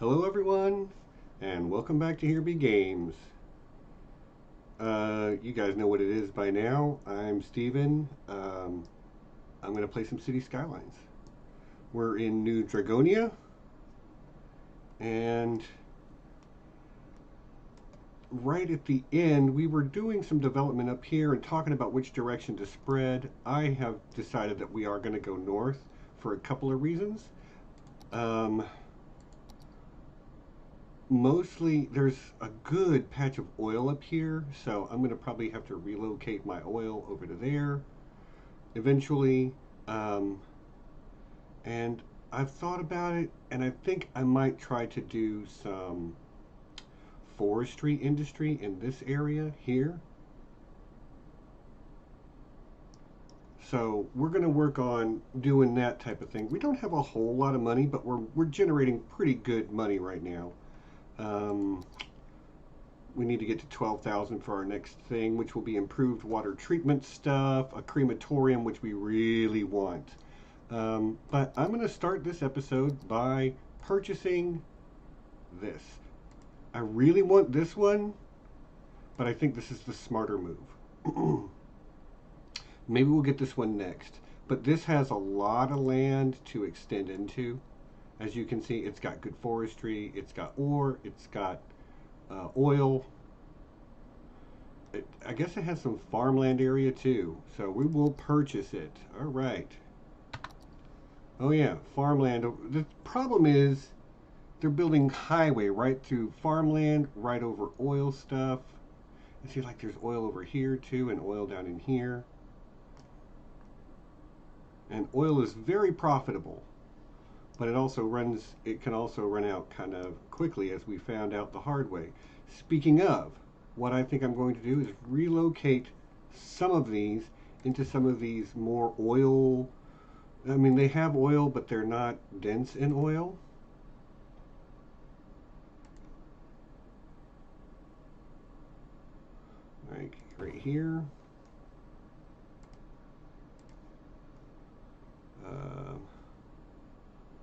Hello everyone, and welcome back to Here Be Games. You guys know what it is by now. I'm Steven. I'm going to play some City Skylines. We're in New Dragonia, and right at the end, we were doing some development up here and talking about which direction to spread. I have decided that we are going to go north for a couple of reasons. Mostly there's a good patch of oil up here, so I'm going to probably have to relocate my oil over to there eventually. And I've thought about it, and I think I might try to do some forestry industry in this area here. So we're going to work on doing that type of thing. We don't have a whole lot of money, but we're generating pretty good money right now. We need to get to 12,000 for our next thing, which will be improved water treatment stuff, a crematorium, which we really want. But I'm going to start this episode by purchasing this. I really want this one, but I think this is the smarter move. Maybe we'll get this one next. But this has a lot of land to extend into. As you can see, it's got good forestry, it's got ore, it's got oil. I guess it has some farmland area too, so we will purchase it. All right. Oh yeah, farmland. The problem is they're building highway right through farmland, right over oil stuff. You see, like there's oil over here too, and oil down in here. And oil is very profitable. But it can also run out kind of quickly, as we found out the hard way. Speaking of, what I think I'm going to do is relocate some of these into some of these more oil. I mean, they have oil, but they're not dense in oil. Like right here.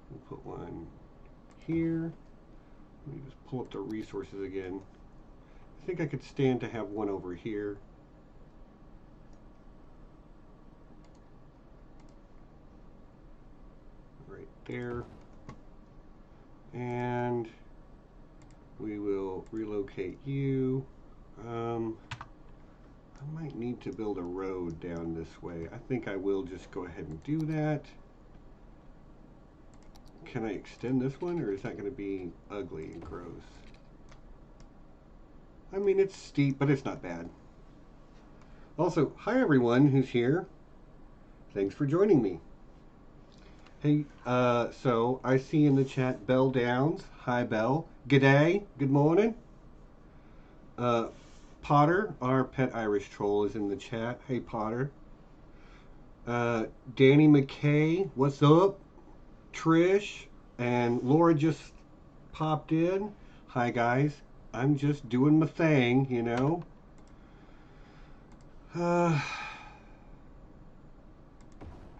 We'll put one here. Let me just pull up the resources again. I think I could stand to have one over here. Right there. And we will relocate you. I might need to build a road down this way. I think I will just go ahead and do that. Can I extend this one, or is that going to be ugly and gross? I mean, it's steep, but it's not bad. Also, hi everyone who's here. Thanks for joining me. Hey, so I see in the chat Belle Downs. Hi, Belle. G'day. Good morning. Potter, our pet Irish troll, is in the chat. Hey, Potter. Danny McKay, what's up? Trish and Laura just popped in. Hi guys, I'm just doing my thing, you know.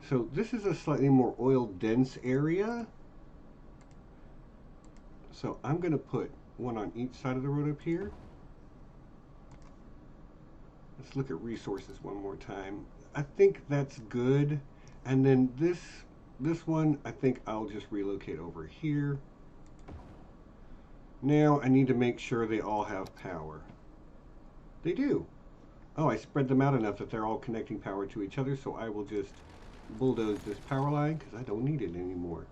So this is a slightly more oil dense area. So I'm going to put one on each side of the road up here. Let's look at resources one more time. I think that's good. And then this one, I think I'll just relocate over here. Now I need to make sure they all have power. They do. Oh, I spread them out enough that they're all connecting power to each other, so I will just bulldoze this power line because I don't need it anymore.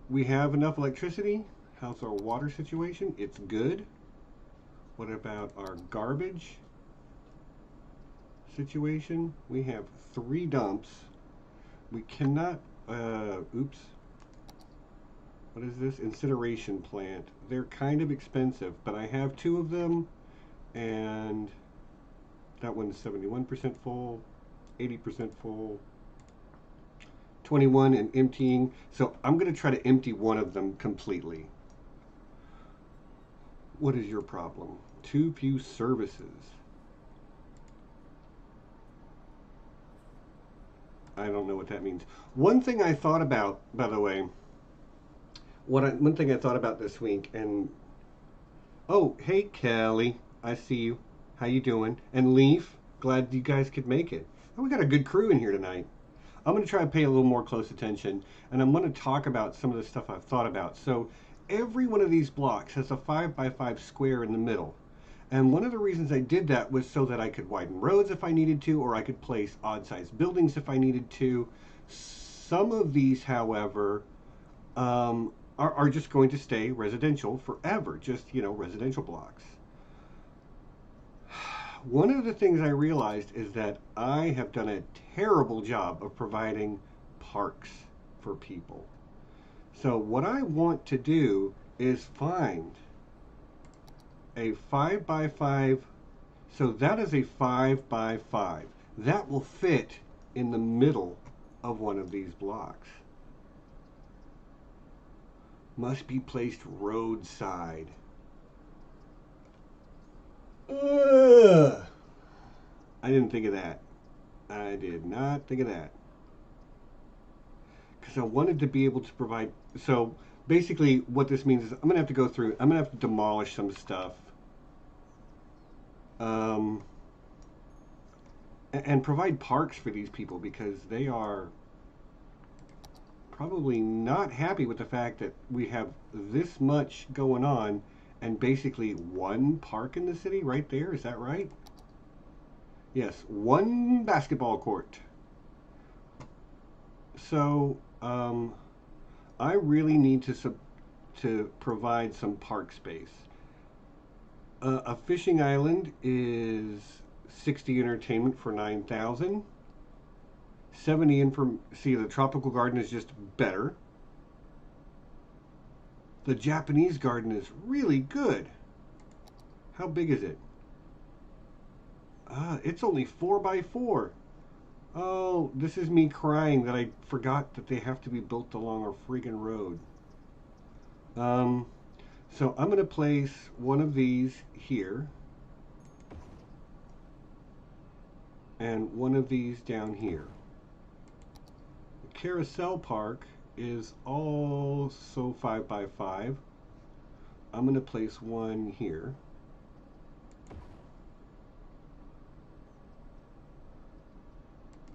We have enough electricity. How's our water situation? It's good. What about our garbage situation? We have 3 dumps. We cannot, oops. What is this? Incineration plant. They're kind of expensive, but I have 2 of them, and that one's 71% full, 80% full, 21 and emptying. So I'm going to try to empty one of them completely. What is your problem? Too few services. I don't know what that means. One thing I thought about, by the way, one thing I thought about this week, and oh, hey Kelly, I see you. How you doing? And Leaf, glad you guys could make it. Oh, we got a good crew in here tonight. I'm going to try to pay a little more close attention, and I'm going to talk about some of the stuff I've thought about. So every one of these blocks has a 5 by 5 square in the middle. And one of the reasons I did that was so that I could widen roads if I needed to, or I could place odd-sized buildings if I needed to. Some of these, however, are just going to stay residential forever, just, residential blocks. One of the things I realized is that I have done a terrible job of providing parks for people. So what I want to do is find a 5 by 5. So that is a 5 by 5. That will fit in the middle of one of these blocks. Must be placed roadside. Ugh. I didn't think of that. I did not think of that. Because I wanted to be able to provide. So basically, what this means is I'm going to have to go through, I'm going to have to demolish some stuff. And provide parks for these people because they are probably not happy with the fact that we have this much going on and basically one park in the city right there. Is that right? Yes, one basketball court. So I really need to provide some park space. A fishing island is 60 entertainment for 9,000. 70 in for, see, the tropical garden is just better. The Japanese garden is really good. How big is it? It's only 4 by 4. Oh, this is me crying that I forgot that they have to be built along a friggin' road. So I'm going to place one of these here. And one of these down here. The carousel park is also 5 by 5. I'm going to place one here.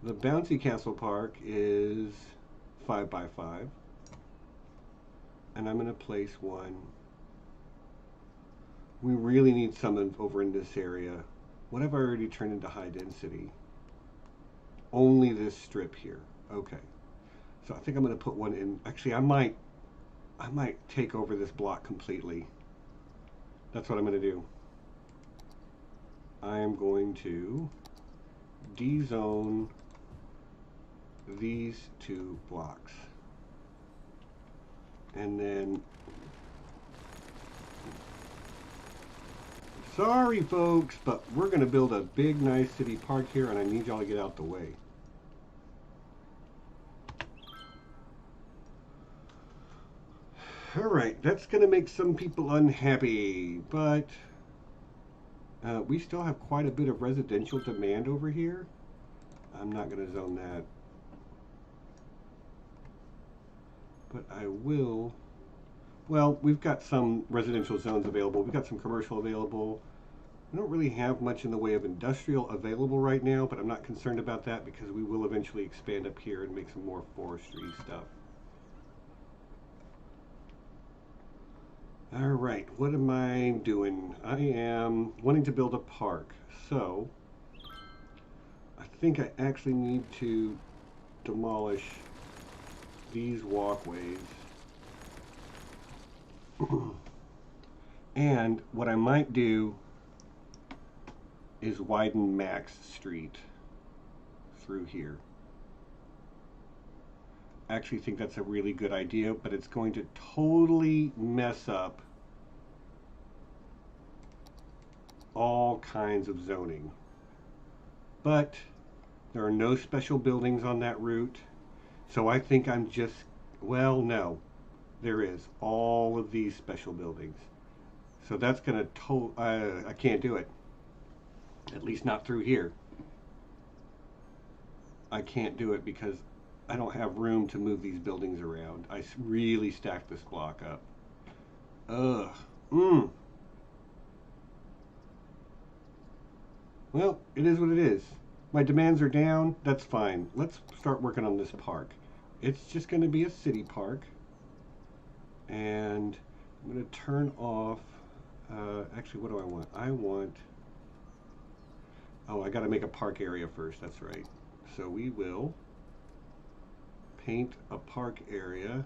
The bouncy castle park is 5 by 5. And I'm going to place one. We really need some over in this area. What have I already turned into high density? Only this strip here. Okay. So I think I'm going to put one in. Actually, I might take over this block completely. That's what I'm going to do. I am going to dezone these 2 blocks. And then, sorry folks, but we're going to build a big nice city park here and I need y'all to get out the way. Alright, that's going to make some people unhappy, but we still have quite a bit of residential demand over here. I'm not going to zone that. But I will. Well, we've got some residential zones available. We've got some commercial available. We don't really have much in the way of industrial available right now, but I'm not concerned about that because we will eventually expand up here and make some more forestry stuff. All right, what am I doing? I am wanting to build a park. So I think I actually need to demolish these walkways. And what I might do is widen Max Street through here. I actually think that's a really good idea, but it's going to totally mess up all kinds of zoning. But there are no special buildings on that route, so I think I'm just, well, no, there is all of these special buildings. So that's going to, I can't do it. At least not through here. I can't do it because I don't have room to move these buildings around. I really stacked this block up. Ugh. Well, it is what it is. My demands are down. That's fine. Let's start working on this park. It's just going to be a city park. And I'm going to turn off. Actually, what do I want? I want. Oh, I got to make a park area first. That's right. So we will paint a park area.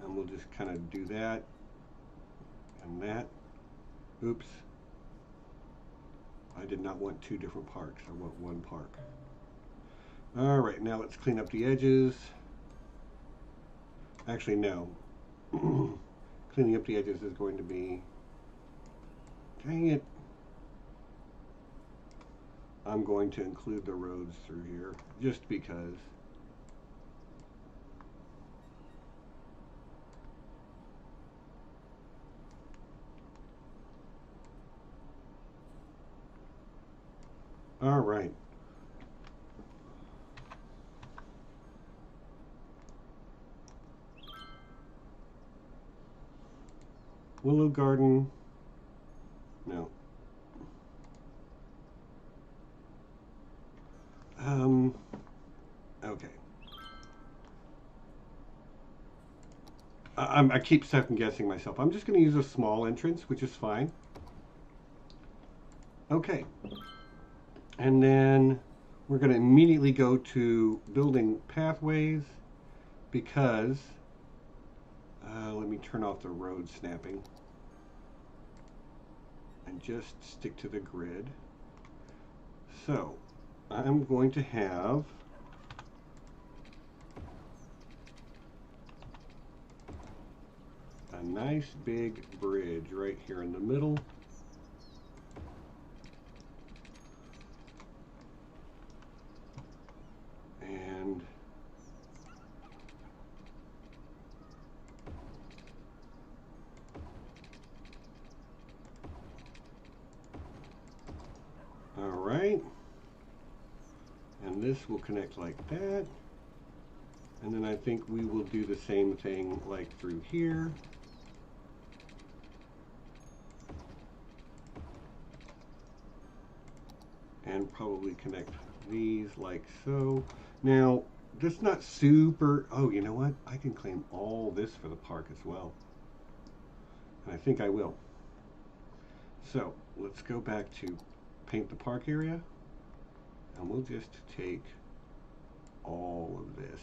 And we'll just kind of do that and that. Oops. I did not want two different parks. I want one park. All right, now let's clean up the edges. Actually, no. Cleaning up the edges is going to be... Dang it. I'm going to include the roads through here, just because. All right. Willow Garden. No. Okay. I keep second guessing myself. I'm just going to use a small entrance, which is fine. Okay. And then we're going to immediately go to building pathways because let me turn off the road snapping and just stick to the grid. So I'm going to have a nice big bridge right here in the middle. And all right. And this will connect like that. And then I think we will do the same thing like through here. And probably connect these like so. Now, that's not super... Oh, you know what? I can claim all this for the park as well. And I think I will. So, let's go back to paint the park area. And we'll just take all of this.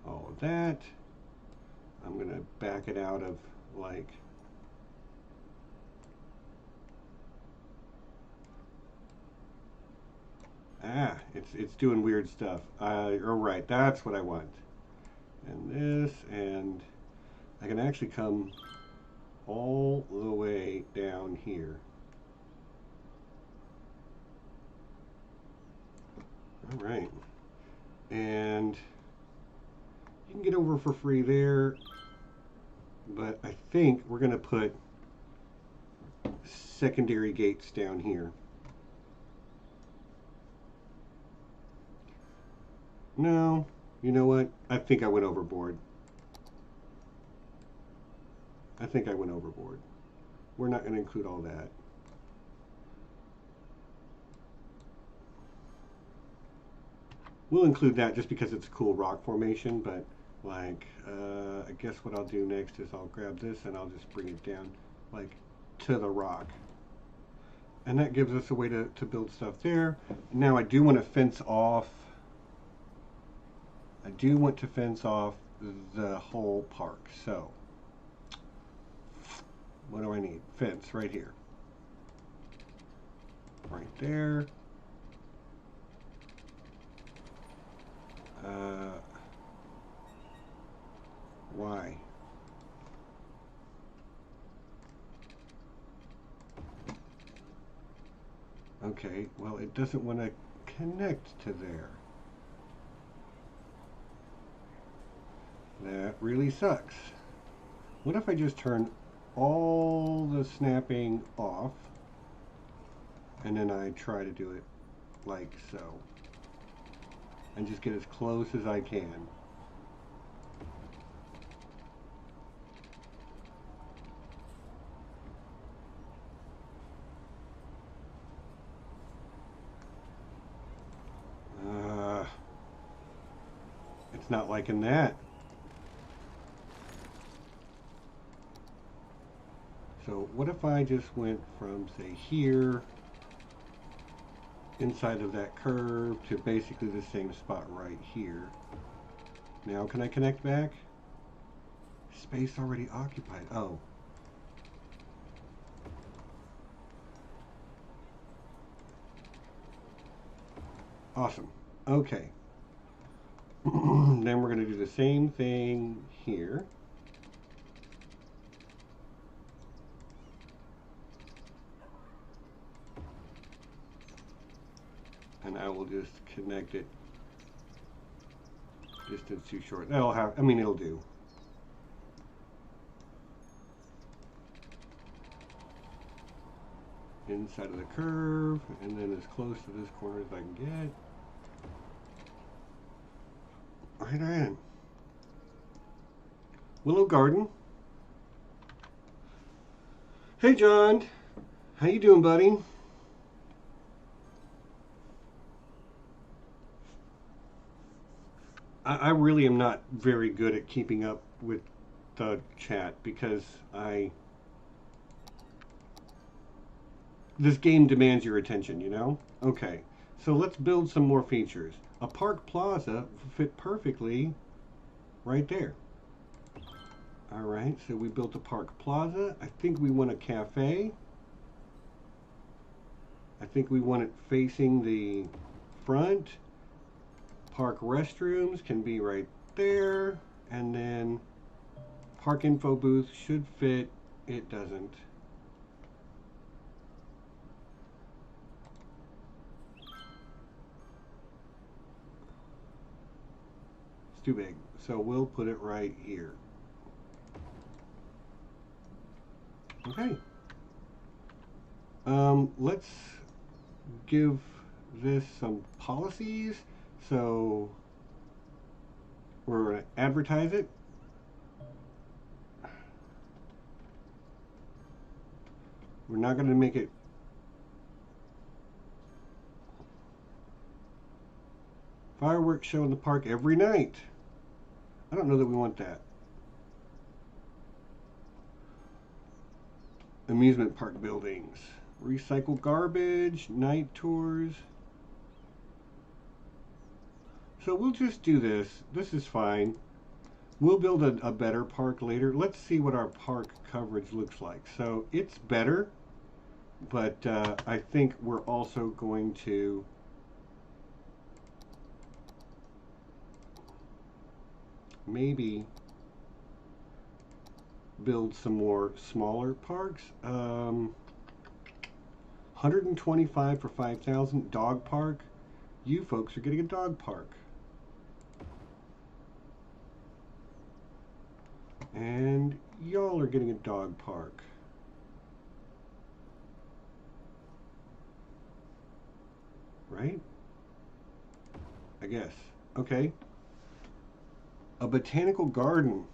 All of that. I'm going to back it out of like... Ah, it's doing weird stuff. You're right, that's what I want. And this, and I can actually come all the way down here. All right. And you can get over for free there, but I think we're going to put secondary gates down here. No, you know what? I think I went overboard. I think I went overboard. We're not going to include all that. We'll include that just because it's a cool rock formation, but like, I guess what I'll do next is I'll grab this and I'll just bring it down like to the rock. And that gives us a way to build stuff there. Now I do want to fence off the whole park. So, what do I need? Fence right here. Right there. Why? Okay, well, it doesn't want to connect to there. That really sucks. What if I just turn all the snapping off and then I try to do it like so, and just get as close as I can. It's not liking that. So what if I just went from, say, here, inside of that curve, to basically the same spot right here. Now can I connect back? Space already occupied. Oh. Awesome. Okay. Then we're going to do the same thing here. And I will just connect it. Distance too short. That'll have, I mean, it'll do. Inside of the curve, and then as close to this corner as I can get. Right on. Willow Garden. Hey John, how you doing, buddy? I really am not very good at keeping up with the chat because this game demands your attention, you know? Okay, so let's build some more features. A park plaza fit perfectly right there. All right, so we built a park plaza. I think we want a cafe. I think we want it facing the front. Park restrooms can be right there. And then park info booth should fit. It doesn't. It's too big. So we'll put it right here. Okay. Let's give this some policies. So we're going to advertise it. We're not going to make it fireworks show in the park every night. I don't know that we want that. Amusement park buildings. Recycle garbage, night tours. So we'll just do this. This is fine. We'll build a better park later. Let's see what our park coverage looks like. So it's better, but I think we're also going to maybe build some more smaller parks. 125 for 5,000. Dog park. You folks are getting a dog park. And y'all are getting a dog park. Right? I guess. Okay. A botanical garden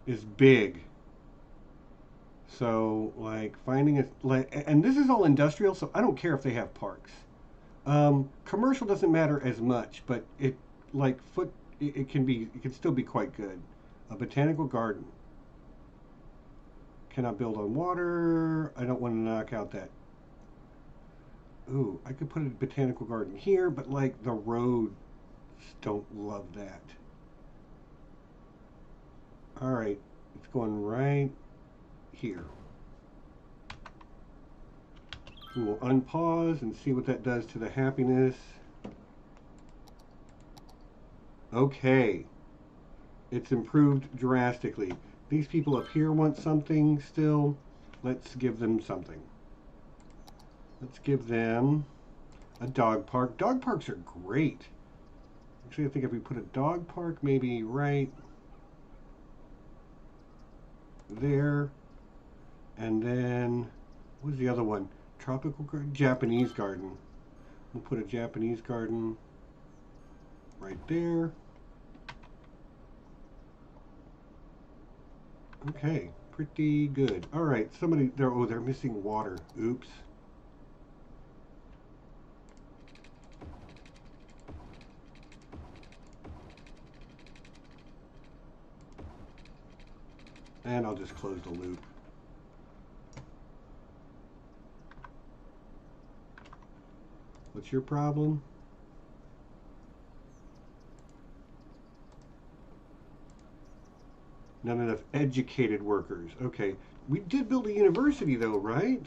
is big. So, like, finding a, like, and this is all industrial, so I don't care if they have parks. Commercial doesn't matter as much, but it, like, it can still be quite good. A botanical garden. Can I build on water? I don't want to knock out that. Ooh, I could put a botanical garden here, but, like, the roads don't love that. All right, it's going right here. We will unpause and see what that does to the happiness. Okay, it's improved drastically. These people up here want something still. Let's give them something. Let's give them a dog park. Dog parks are great. Actually, I think if we put a dog park maybe right there, and then what was the other one? Tropical garden, Japanese garden. We'll put a Japanese garden right there. Okay, pretty good. All right, somebody there. Oh, they're missing water. Oops. And I'll just close the loop. What's your problem? Not enough educated workers. Okay. We did build a university though, right?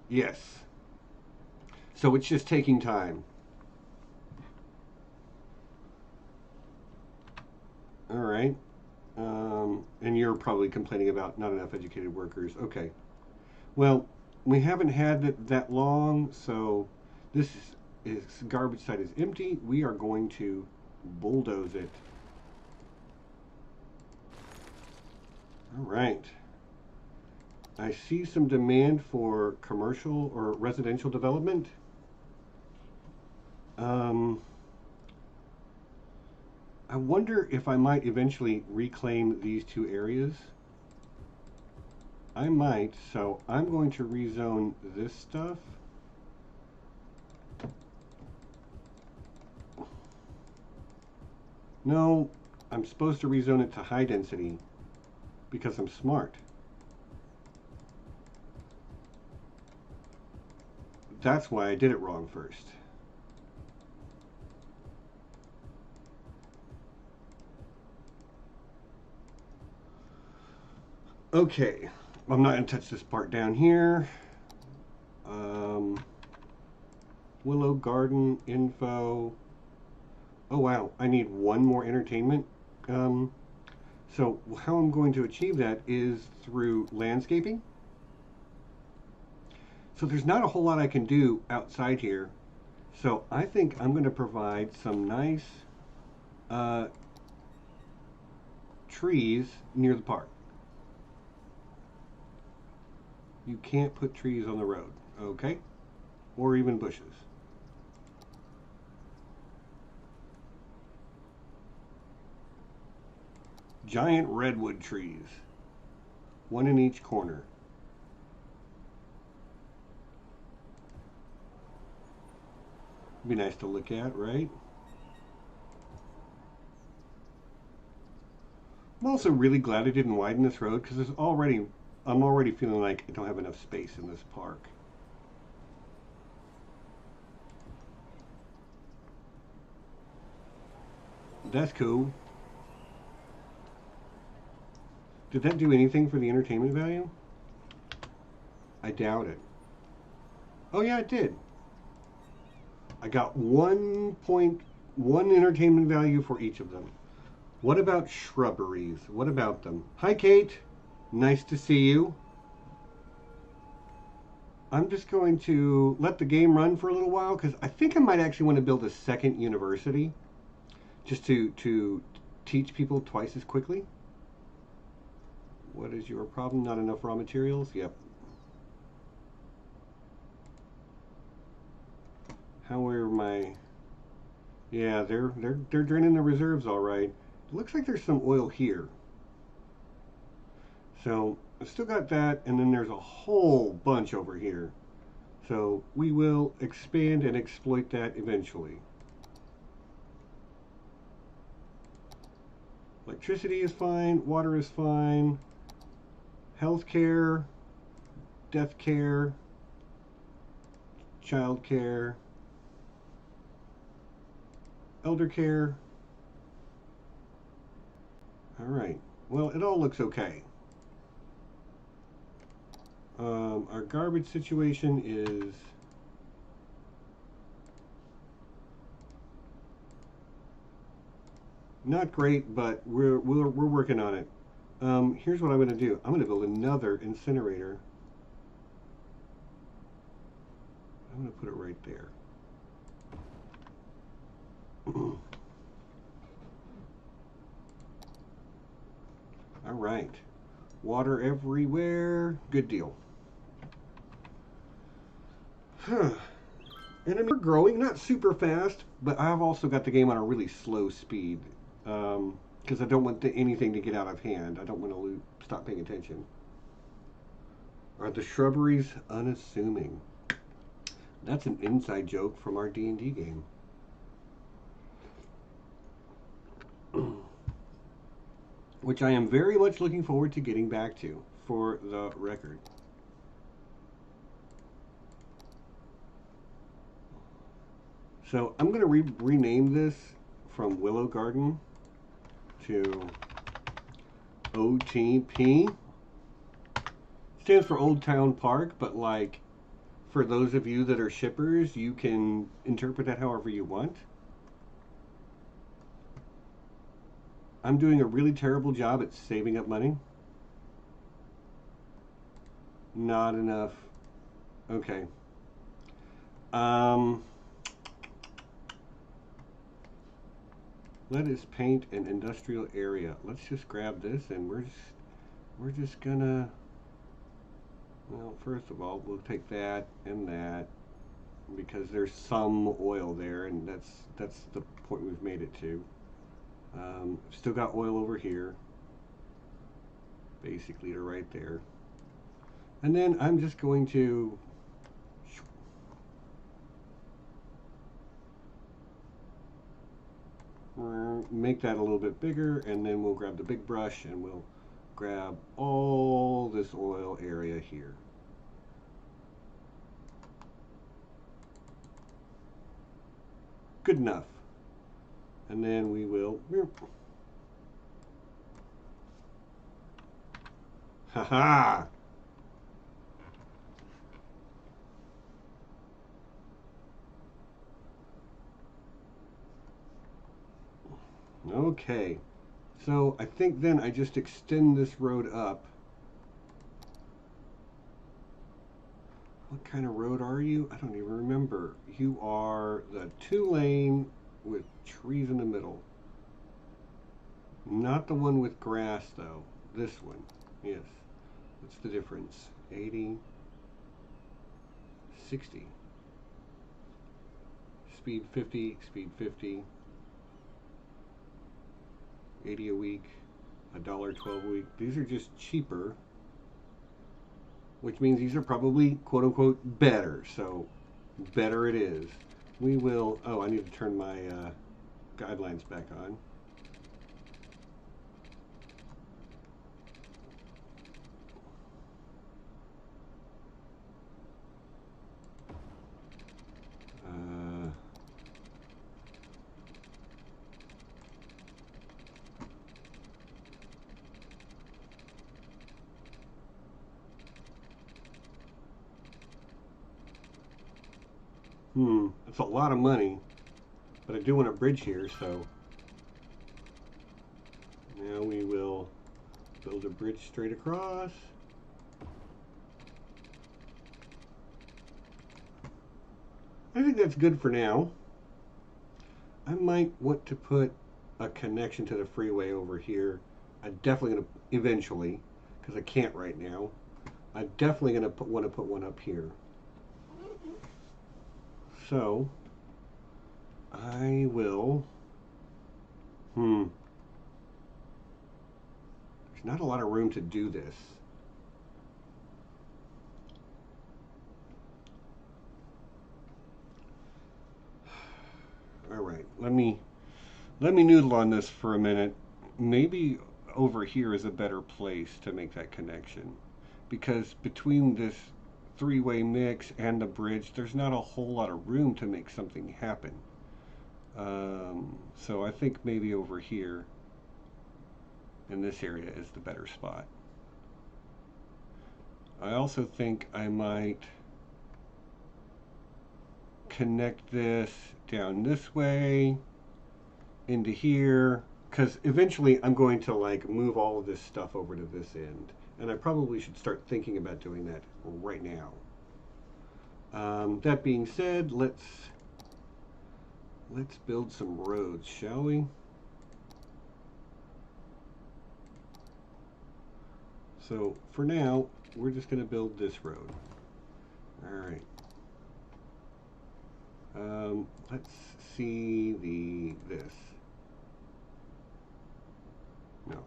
Yes. So it's just taking time. All right. And you're probably complaining about not enough educated workers. Okay. Well, we haven't had it that long, so this is garbage site is empty. We are going to bulldoze it. All right. I see some demand for commercial or residential development. I wonder if I might eventually reclaim these two areas. I might, so I'm going to rezone this stuff. No, I'm supposed to rezone it to high density because I'm smart. That's why I did it wrong first. Okay, I'm not going to touch this part down here. Willow Garden info. Oh wow, I need one more entertainment. So how I'm going to achieve that is through landscaping. So there's not a whole lot I can do outside here. So I think I'm going to provide some nice trees near the park. You can't put trees on the road, okay? Or even bushes. Giant redwood trees, one in each corner. Be nice to look at, right? I'm also really glad I didn't widen this road because I'm already feeling like I don't have enough space in this park. That's cool. Did that do anything for the entertainment value? I doubt it. Oh yeah, it did. I got 1.1 entertainment value for each of them. What about shrubberies? What about them? Hi, Kate. Nice to see you. I'm just going to let the game run for a little while because I think I might actually want to build a second university just to teach people twice as quickly. What is your problem? Not enough raw materials? Yep. How are my... Yeah, they're draining the reserves all right. It looks like there's some oil here. So I still got that, and then there's a whole bunch over here. So we will expand and exploit that eventually. Electricity is fine, water is fine, health care, death care, child care, elder care. All right, well, it all looks okay. Our garbage situation is not great, but we're working on it. Here's what I'm going to do. I'm going to build another incinerator. I'm going to put it right there. All right. Water everywhere. Good deal. And I mean, we're growing, not super fast, but I've also got the game on a really slow speed because I don't want anything to get out of hand. I don't want to stop paying attention. Are the shrubberies unassuming? That's an inside joke from our D&D game. Which I am very much looking forward to getting back to, for the record. So I'm going to rename this from Willow Garden to OTP. Stands for Old Town Park, but like for those of you that are shippers, you can interpret that however you want. I'm doing a really terrible job at saving up money. Not enough. Okay. Let us paint an industrial area. Let's just grab this and we're just gonna, well, first of all, we'll take that and that because there's some oil there, and that's the point we've made it to. Still got oil over here, basically to right there. And then I'm just going to make that a little bit bigger, and then we'll grab the big brush and we'll grab all this oil area here. Good enough. And then we will, haha. Okay, so I think then I just extend this road up. What kind of road are you? I don't even remember. You are the 2-lane with trees in the middle. Not the one with grass though. This one. Yes. What's the difference? 80, 60. Speed 50, speed 50. 80 a week, $1.12 a week. These are just cheaper, which means these are probably quote unquote better. So better it is. We will, oh, I need to turn my guidelines back on. That's a lot of money, but I do want a bridge here, so now we will build a bridge straight across. I think that's good for now. I might want to put a connection to the freeway over here. I'm definitely going to eventually, because I can't right now. I'm definitely going to want to put one up here. So I will, there's not a lot of room to do this. All right, let me noodle on this for a minute. Maybe over here is a better place to make that connection, because between this 3-way mix and the bridge, there's not a whole lot of room to make something happen. So I think maybe over here in this area is the better spot. I also think I might connect this down this way into here, because eventually I'm going to like move all of this stuff over to this end, and I probably should start thinking about doing that right now. That being said, let's build some roads, shall we? So for now, we're just going to build this road. All right. Let's see this. No.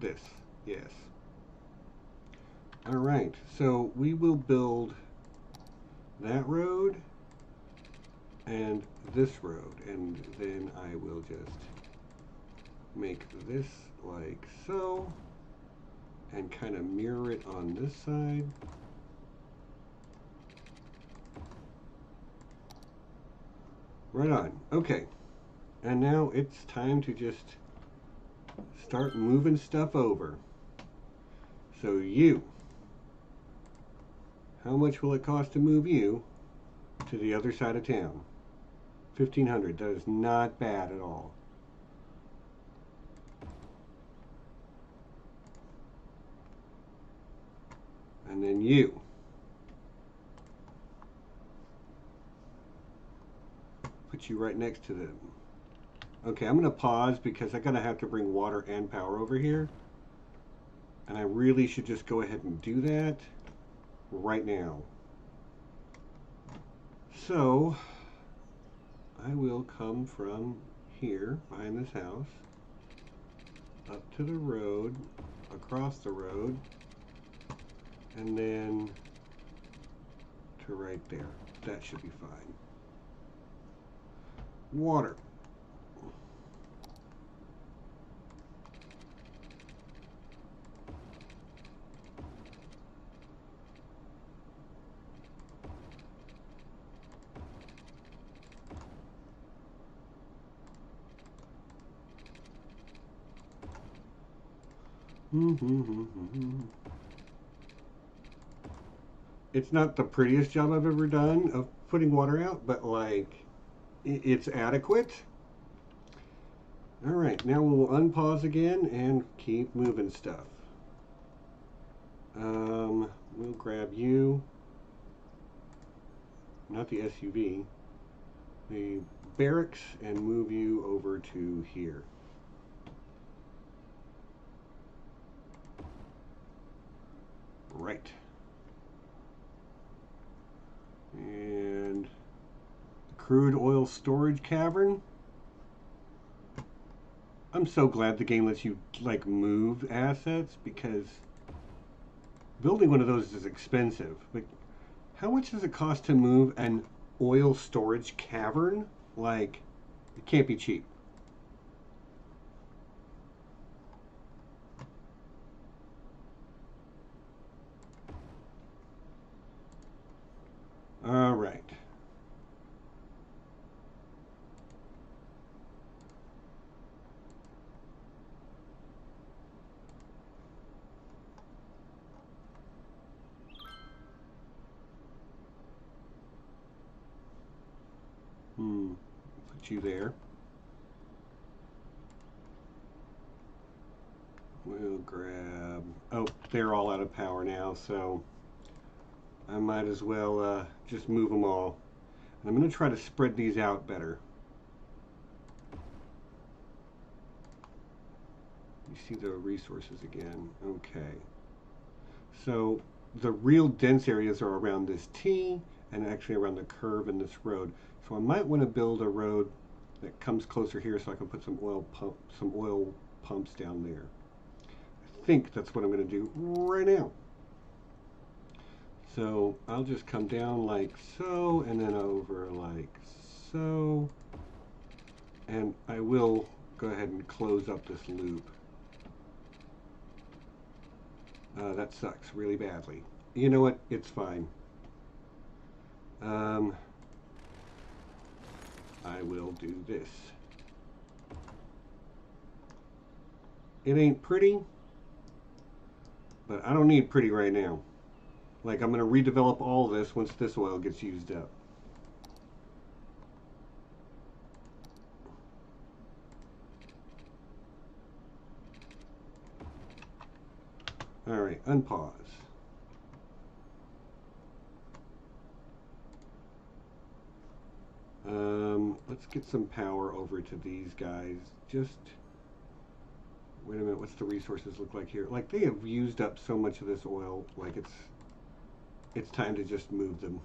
This? Yes. All right. So we will build that road and this road, and then I will just make this like so, and kind of mirror it on this side. Right on. Okay. And now it's time to just start moving stuff over. So how much will it cost to move you to the other side of town? 1,500. That is not bad at all. And then you. Put you right next to them. Okay, I'm going to pause because I'm going to have to bring water and power over here. And I really should just go ahead and do that right now. So, I will come from here, behind this house, up to the road, across the road, and then to right there. That should be fine. Water. It's not the prettiest job I've ever done of putting water out, but like it's adequate. All right, now we'll unpause again and keep moving stuff. We'll grab you, not the SUV, the barracks, and move you over to here. Right. And crude oil storage cavern. I'm so glad the game lets you like move assets, because building one of those is expensive. Like, how much does it cost to move an oil storage cavern? Like, it can't be cheap. All right. Put you there. We'll grab... Oh, they're all out of power now, so I might as well just move them all. And I'm going to try to spread these out better. You see the resources again. Okay. So the real dense areas are around this T and actually around the curve in this road. So I might want to build a road that comes closer here so I can put some oil pumps down there. I think that's what I'm going to do right now. So I'll just come down like so, and then over like so. And I will go ahead and close up this loop. That sucks really badly. You know what? It's fine. I will do this. It ain't pretty, but I don't need pretty right now. Like, I'm going to redevelop all this once this oil gets used up. All right, unpause. Let's get some power over to these guys. Just, wait a minute, what's the resources look like here? Like, they have used up so much of this oil, like it's time to just move them.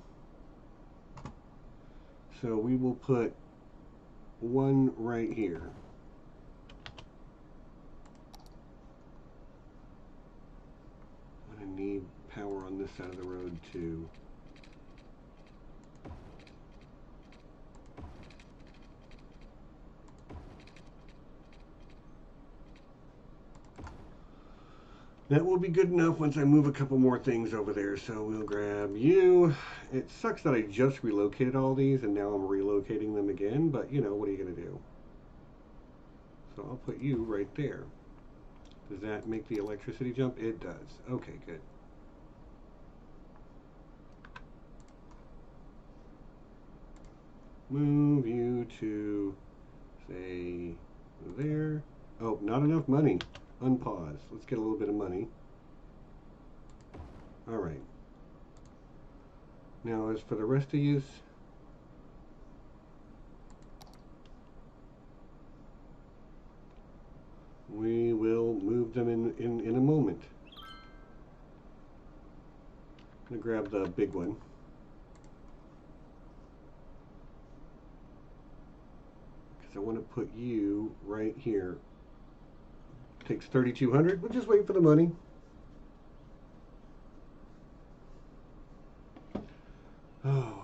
So we will put one right here. I need power on this side of the road too. That will be good enough once I move a couple more things over there. So we'll grab you. It sucks that I just relocated all these and now I'm relocating them again, but you know, what are you going to do? So I'll put you right there. Does that make the electricity jump? It does. Okay, good. Move you to, say, there. Oh, not enough money. Unpause. Let's get a little bit of money. All right. Now, as for the rest of you, we will move them in a moment. I'm going to grab the big one. Because I want to put you right here. Takes 3,200. We'll just wait for the money. Oh.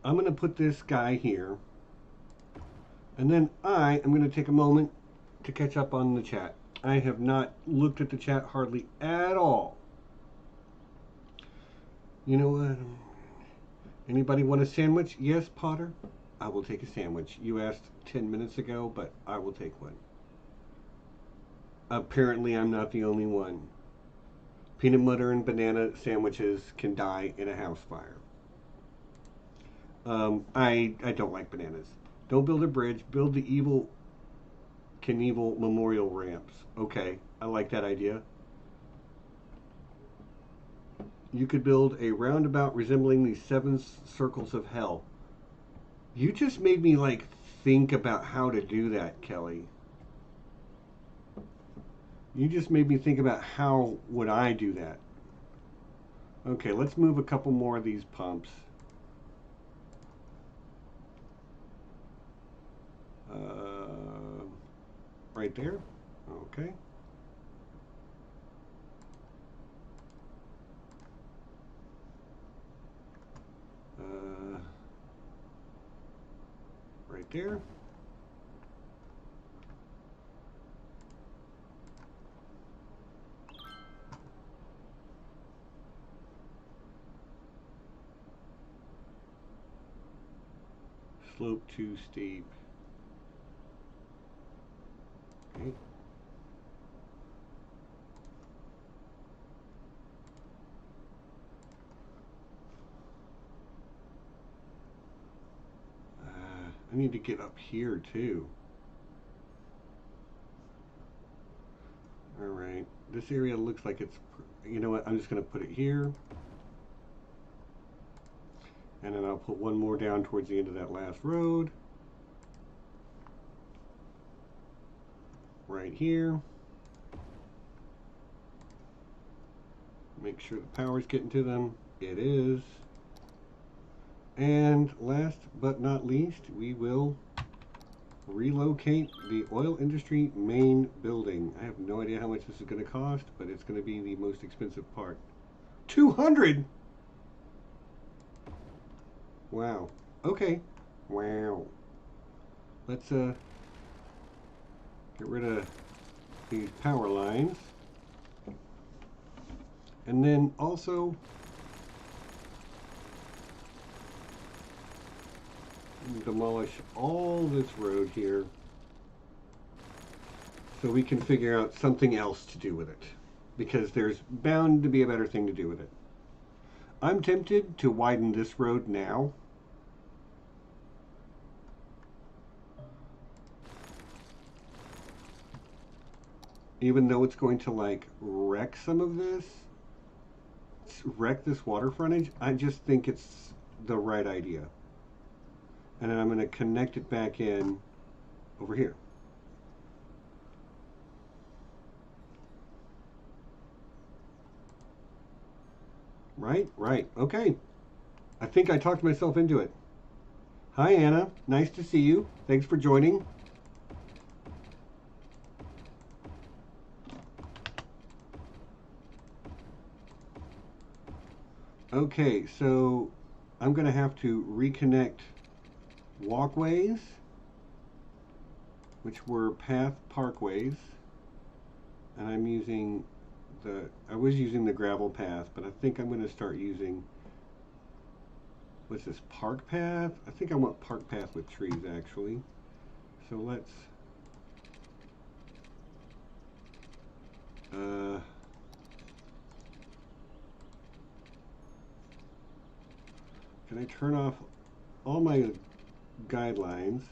I'm going to put this guy here. And then I am going to take a moment to catch up on the chat. I have not looked at the chat hardly at all. You know what? Anybody want a sandwich? Yes, Potter? I will take a sandwich. You asked 10 minutes ago, but I will take one. Apparently, I'm not the only one. Peanut butter and banana sandwiches can die in a house fire. I don't like bananas. Don't build a bridge. Build the Evil Knievel memorial ramps. Okay, I like that idea. You could build a roundabout resembling the 7 circles of hell. You just made me like think about how to do that, Kelly. You just made me think about how would I do that. Okay, let's move a couple more of these pumps. Right there. Okay. Right there. Slope too steep. Okay. I need to get up here too. All right, this area looks like it's, you know what, I'm just going to put it here. And then I'll put one more down towards the end of that last road. Right here. Make sure the power's getting to them. It is. And last but not least, we will relocate the oil industry main building. I have no idea how much this is going to cost, but it's going to be the most expensive part. 200! Wow. Okay. Wow. Let's get rid of these power lines. And then also demolish all this road here so we can figure out something else to do with it, because there's bound to be a better thing to do with it. I'm tempted to widen this road now. Even though it's going to like wreck some of this, wreck this water frontage, I just think it's the right idea. And then I'm going to connect it back in over here. Right. Okay. I think I talked myself into it. Hi, Anna. Nice to see you. Thanks for joining. Okay, so I'm going to have to reconnect walkways, which were path parkways, and I was using the gravel path, but I think I'm going to start using, what's this, park path? I think I want park path with trees, actually. So let's, can I turn off all my guidelines?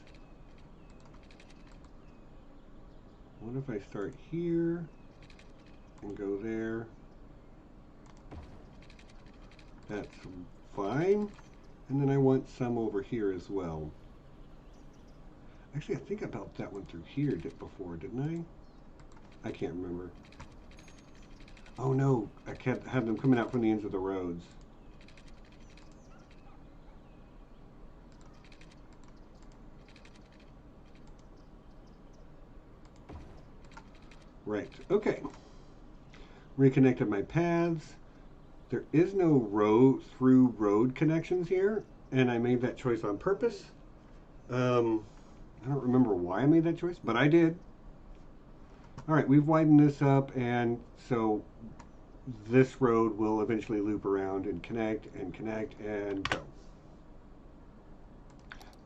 What if I start here and go there? That's fine. And then I want some over here as well. Actually, I think I built that one through here before, didn't I? I can't remember. Oh no, I can't have them coming out from the ends of the roads. Right, okay. Reconnected my paths. There is no through road connections here, and I made that choice on purpose. I don't remember why I made that choice, but I did. All right, we've widened this up, and so this road will eventually loop around and connect and go.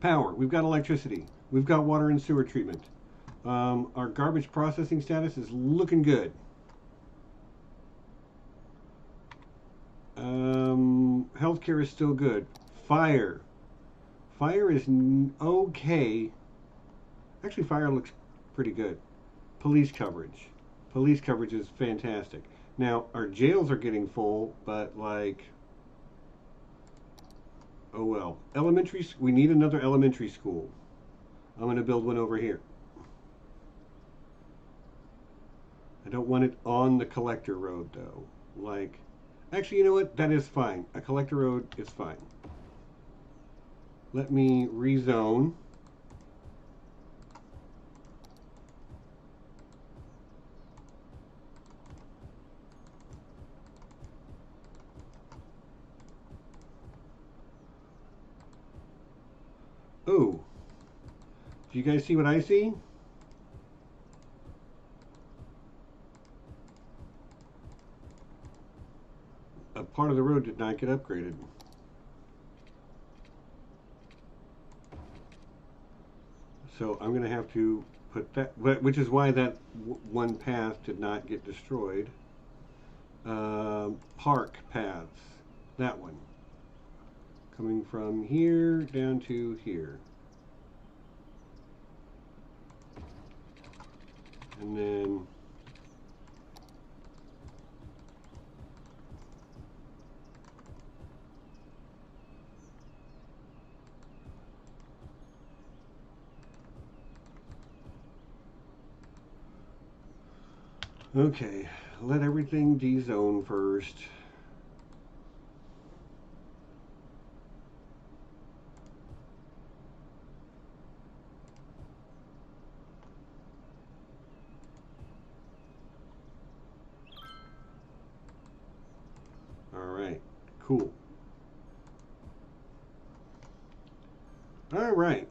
Power, we've got electricity. We've got water and sewer treatment. Our garbage processing status is looking good. Healthcare is still good. Fire. Fire is okay. Actually, fire looks pretty good. Police coverage. Police coverage is fantastic. Now, our jails are getting full, but like, oh well. We need another elementary school. I'm going to build one over here. I don't want it on the collector road, though. Like, actually, you know what? That is fine. A collector road is fine. Let me rezone. Oh, do you guys see what I see? A part of the road did not get upgraded. So I'm going to have to put that, which is why that one path did not get destroyed. Park paths, that one. Coming from here down to here. And then okay, let everything dezone first. Alright, cool. Alright,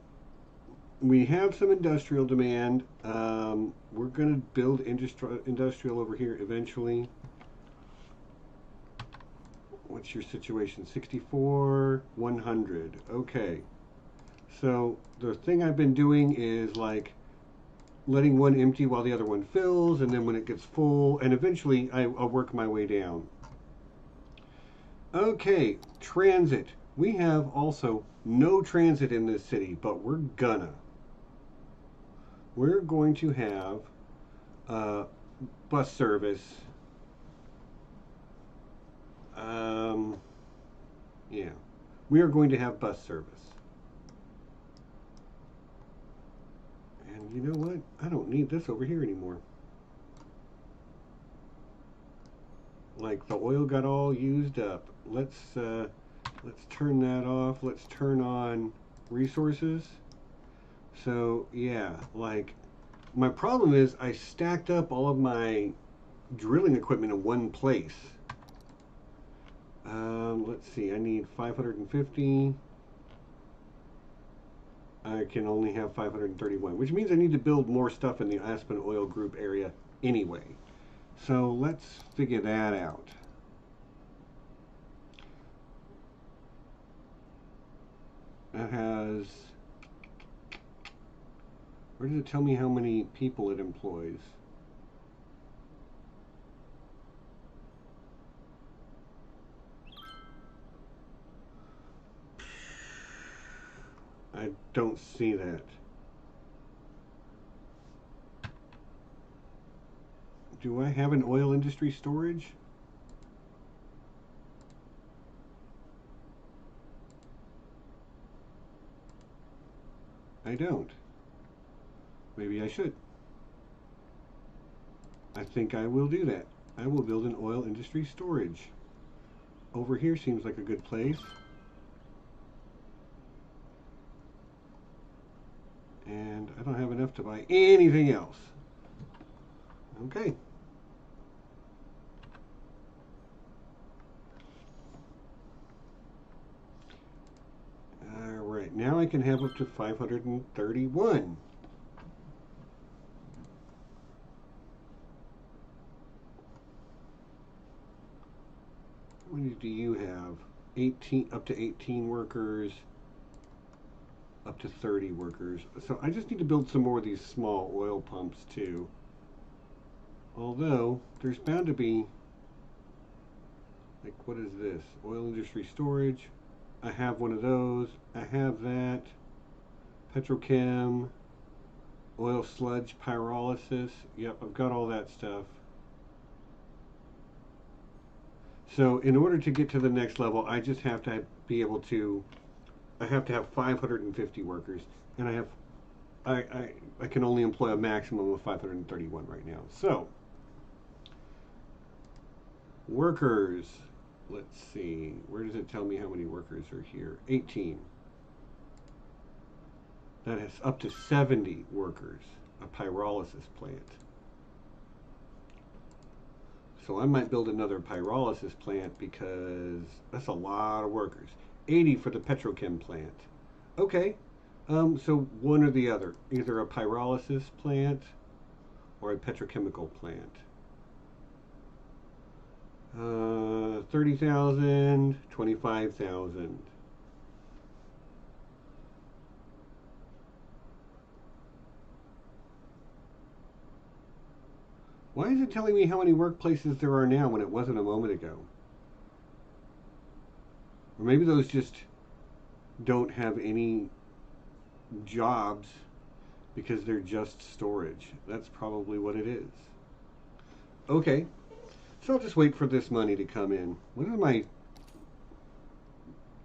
we have some industrial demand. We're going to build industrial over here eventually. What's your situation? 64, 100. Okay. So the thing I've been doing is like letting one empty while the other one fills, and then when it gets full, and eventually I'll work my way down. Okay, transit. We have also no transit in this city, but we're going to have bus service. Yeah, we are going to have bus service. And you know what? I don't need this over here anymore. like the oil got all used up. Let's turn that off. Let's turn on resources. So yeah, like my problem is I stacked up all of my drilling equipment in one place. Let's see, I need 550. I can only have 531, which means I need to build more stuff in the Aspen Oil Group area anyway. So let's figure that out. That has, where does it tell me how many people it employs? I don't see that. Do I have an oil industry storage? I don't. Maybe I should. I think I will do that. I will build an oil industry storage. Over here seems like a good place. And I don't have enough to buy anything else. Okay. Alright, now I can have up to 531. How many do you have? 18, up to 18 workers, up to 30 workers. So I just need to build some more of these small oil pumps too. Although there's bound to be, like, what is this? Oil industry storage. I have one of those. I have that. Petrochem, oil sludge pyrolysis. Yep, I've got all that stuff. So in order to get to the next level, I just have to be able to, I have to have 550 workers, and I can only employ a maximum of 531 right now. So workers, let's see, where does it tell me how many workers are here? 18. That has up to 70 workers, a pyrolysis plant. So I might build another pyrolysis plant because that's a lot of workers. 80 for the petrochem plant. Okay, so one or the other, either a pyrolysis plant or a petrochemical plant. 30,000, 25,000. Why is it telling me how many workplaces there are now when it wasn't a moment ago? Or maybe those just don't have any jobs because they're just storage. That's probably what it is. Okay, so I'll just wait for this money to come in. What does my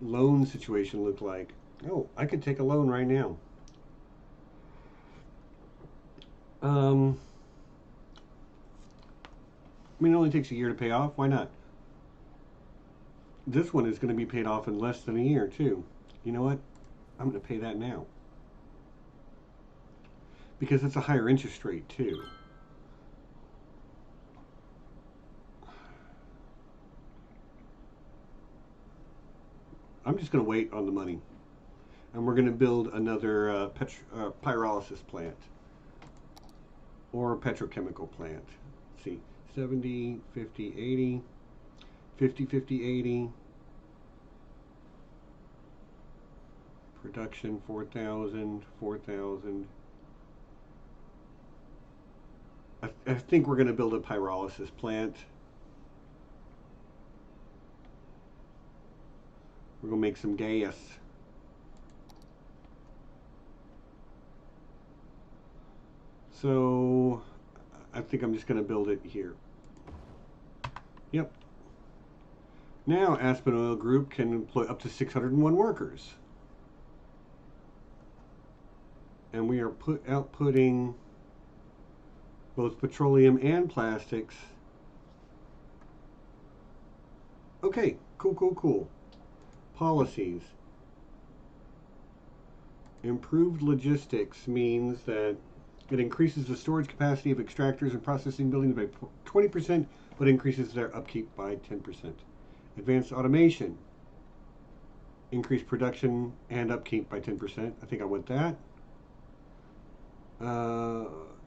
loan situation look like? Oh, I could take a loan right now. I mean, it only takes a year to pay off. Why not? This one is going to be paid off in less than a year, too. You know what? I'm going to pay that now. Because it's a higher interest rate, too. I'm just going to wait on the money. And we're going to build another pyrolysis plant. Or a petrochemical plant. Let's see. 70, 50, 80, 50, 50, 80. Production 4,000, 4,000. I think we're going to build a pyrolysis plant. We're going to make some gas. So I think I'm just going to build it here. Yep. Now Aspen Oil Group can employ up to 601 workers. And we are outputting both petroleum and plastics Okay, cool, cool, cool. Policies. Improved logistics means that it increases the storage capacity of extractors and processing buildings by 20%, but increases their upkeep by 10%. Advanced automation. Increase production and upkeep by 10%. I think I want that.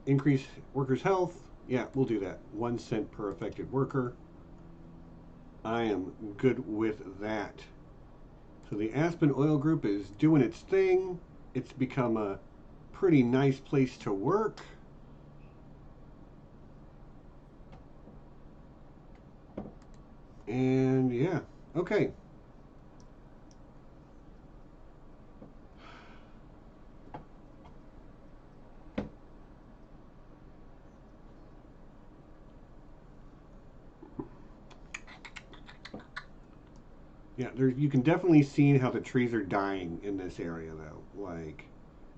Increase workers' health. Yeah, we'll do that. 1 cent per affected worker. I am good with that. So the Aspen Oil Group is doing its thing. It's become a pretty nice place to work. And yeah, okay. Yeah, you can definitely see how the trees are dying in this area, though. Like,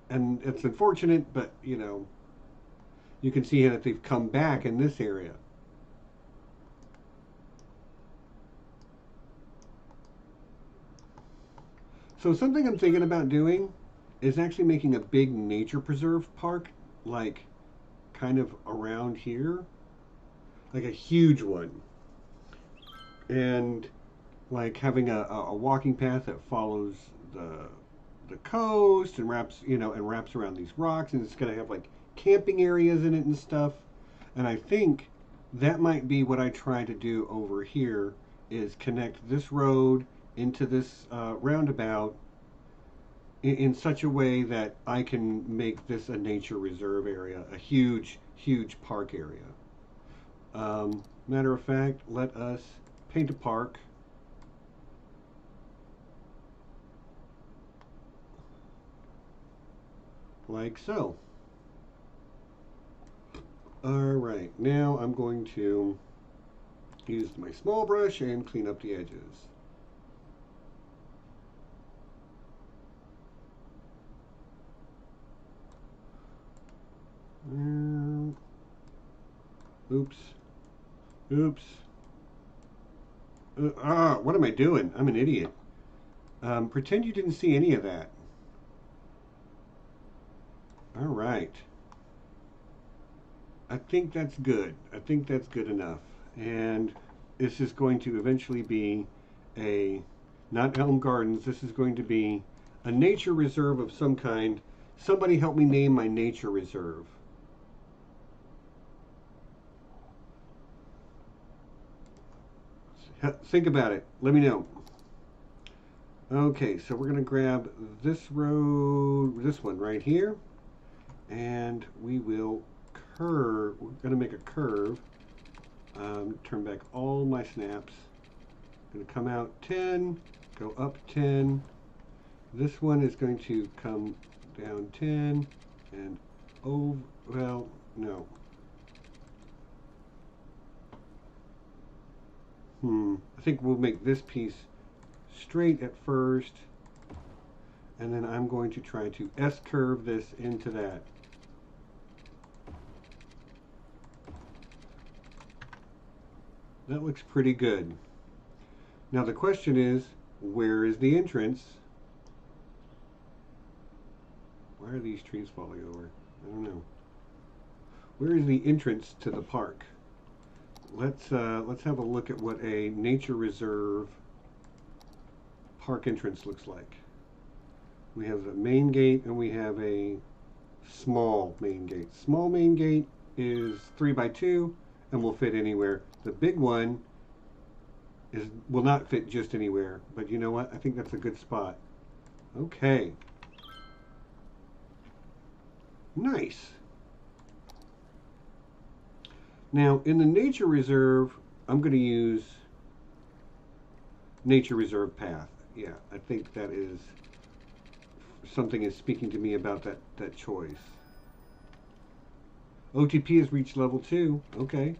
and it's unfortunate, but you can see that they've come back in this area. So something I'm thinking about doing is actually making a big nature preserve park, like kind of around here, like a huge one, and like having a walking path that follows the coast and wraps around these rocks, and it's going to have like camping areas in it and stuff. And I think that might be what I try to do over here is connect this road into this roundabout in such a way that I can make this a nature reserve area, a huge, huge park area. Matter of fact, let us paint a park. Like so. Alright, now I'm going to use my small brush and clean up the edges. Oops. Oops. What am I doing? I'm an idiot. Pretend you didn't see any of that. Alright. I think that's good. I think that's good enough. And this is going to eventually be not Elm Gardens, this is going to be a nature reserve of some kind. Somebody help me name my nature reserve. Think about it. Let me know. Okay, so we're going to grab this road, this one right here, and we will curve. We're going to make a curve. Turn back all my snaps. Going to come out 10, go up 10. This one is going to come down 10 and over. Well, no. I think we'll make this piece straight at first, and then I'm going to try to S-curve this into that. That looks pretty good. Now the question is, where is the entrance? Why are these trees falling over? I don't know. Where is the entrance to the park? Let's have a look at what a nature reserve park entrance looks like. We have the main gate and we have a small main gate. Small main gate is 3x2 and will fit anywhere. The big one will not fit just anywhere, but you know what? I think that's a good spot. Okay. Nice. Now, in the nature reserve, I'm going to use nature reserve path. Yeah, I think that is something is speaking to me about that choice. OTP has reached level 2. Okay.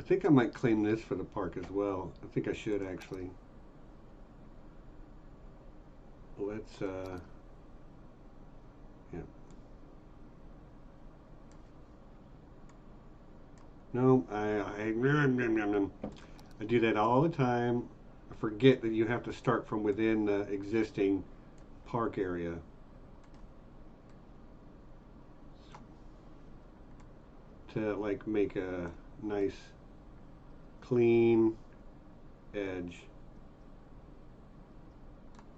I think I might claim this for the park as well. I think I should actually. Let's yeah. No, I do that all the time. I forget that you have to start from within the existing park area. To like make a nice clean edge.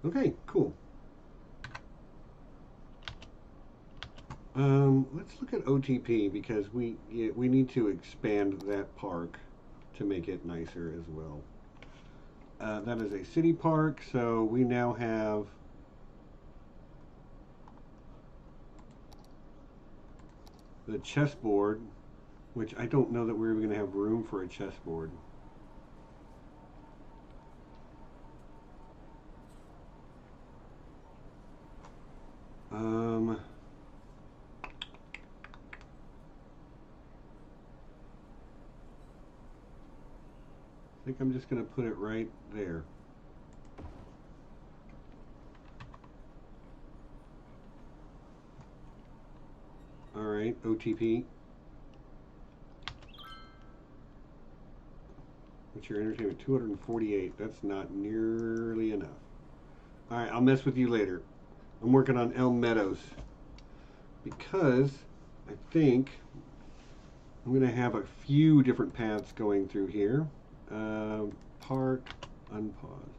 Okay, cool. Let's look at OTP because we need to expand that park to make it nicer as well. That is a city park, so we now have the chessboard, which I don't know that we're going to have room for a chessboard. I think I'm just going to put it right there. All right, OTP. What's your entertainment? 248. That's not nearly enough. All right, I'll mess with you later. I'm working on Elm Meadows because I think I'm going to have a few different paths going through here. Park, unpause.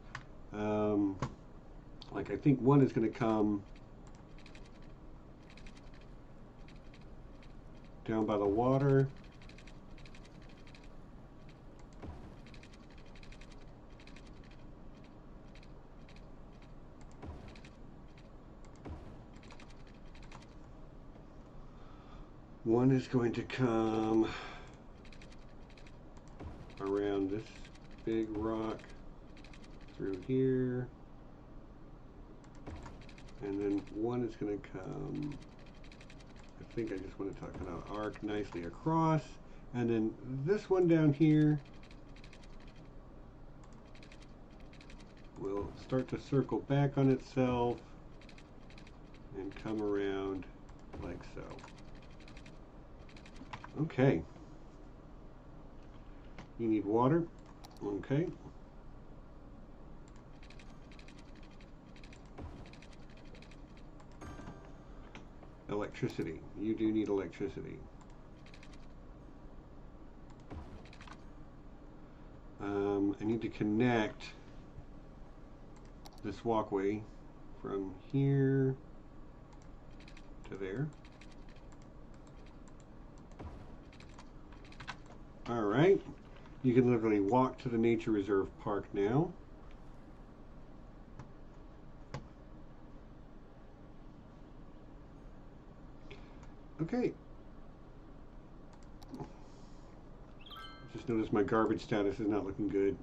Like I think one is going to come down by the water. One is going to come around this big rock through here. And then one is going to come, I think I just want to kind of arc nicely across. And then this one down here will start to circle back on itself and come around like so. Okay. You need water. Okay. Electricity. You do need electricity. I need to connect this walkway from here to there. All right. You can literally walk to the Nature Reserve Park now. Okay. Just noticed my garbage status is not looking good.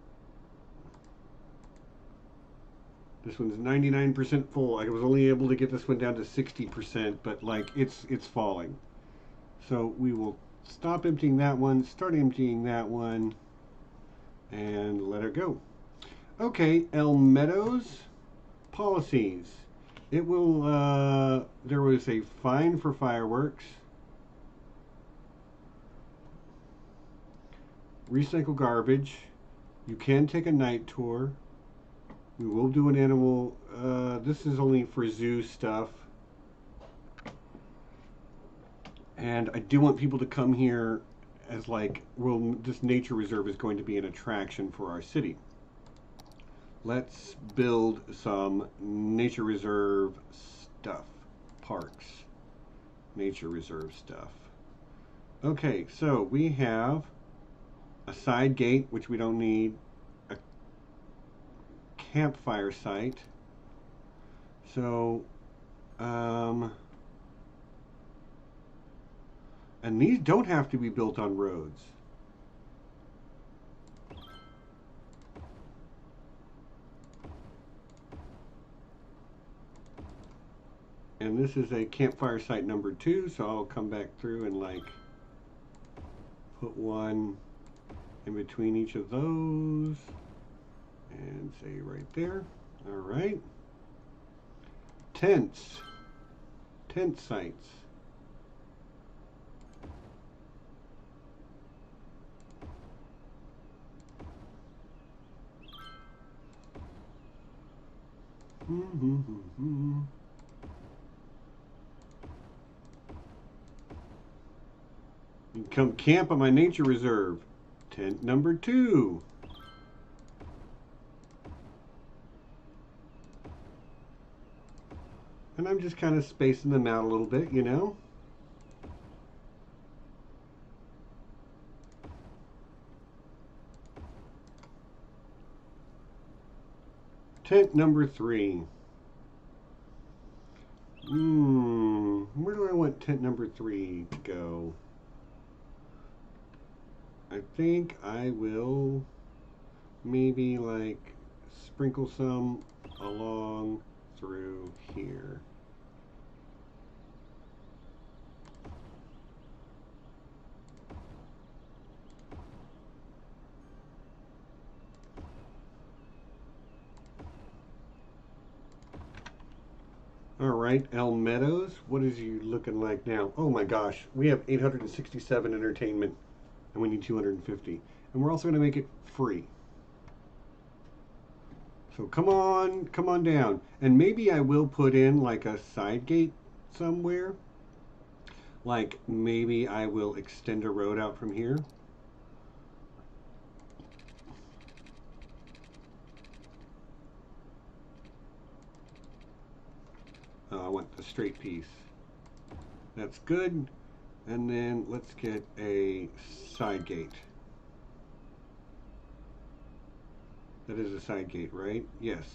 This one's 99% full. I was only able to get this one down to 60%, but like it's falling. So we will stop emptying that one, start emptying that one, and let it go. Okay, Elm Meadows policies. It will, there was a fine for fireworks. Recycle garbage. You can take a night tour. We will do an animal, this is only for zoo stuff. And I do want people to come here as like, well, this nature reserve is going to be an attraction for our city. Let's build some nature reserve stuff. Parks. Nature reserve stuff. Okay, so we have a side gate, which we don't need. A campfire site. So, and these don't have to be built on roads. And this is a campfire site number 2, so I'll come back through and like put one in between each of those. And say right there. All right. Tents. Tent sites. You come camp at my nature reserve. Tent number 2. And I'm just kind of spacing them out a little bit, you know. Tent number 3. Where do I want tent number 3 to go? I think I will maybe like sprinkle some along through here. All right, Elm Meadows, what is you looking like now? Oh my gosh, we have 867 entertainment, and we need 250. And we're also going to make it free. So come on down. And maybe I will put in like a side gate somewhere. Like maybe I will extend a road out from here. I want the straight piece. That's good. And then let's get a side gate. That is a side gate, right? Yes.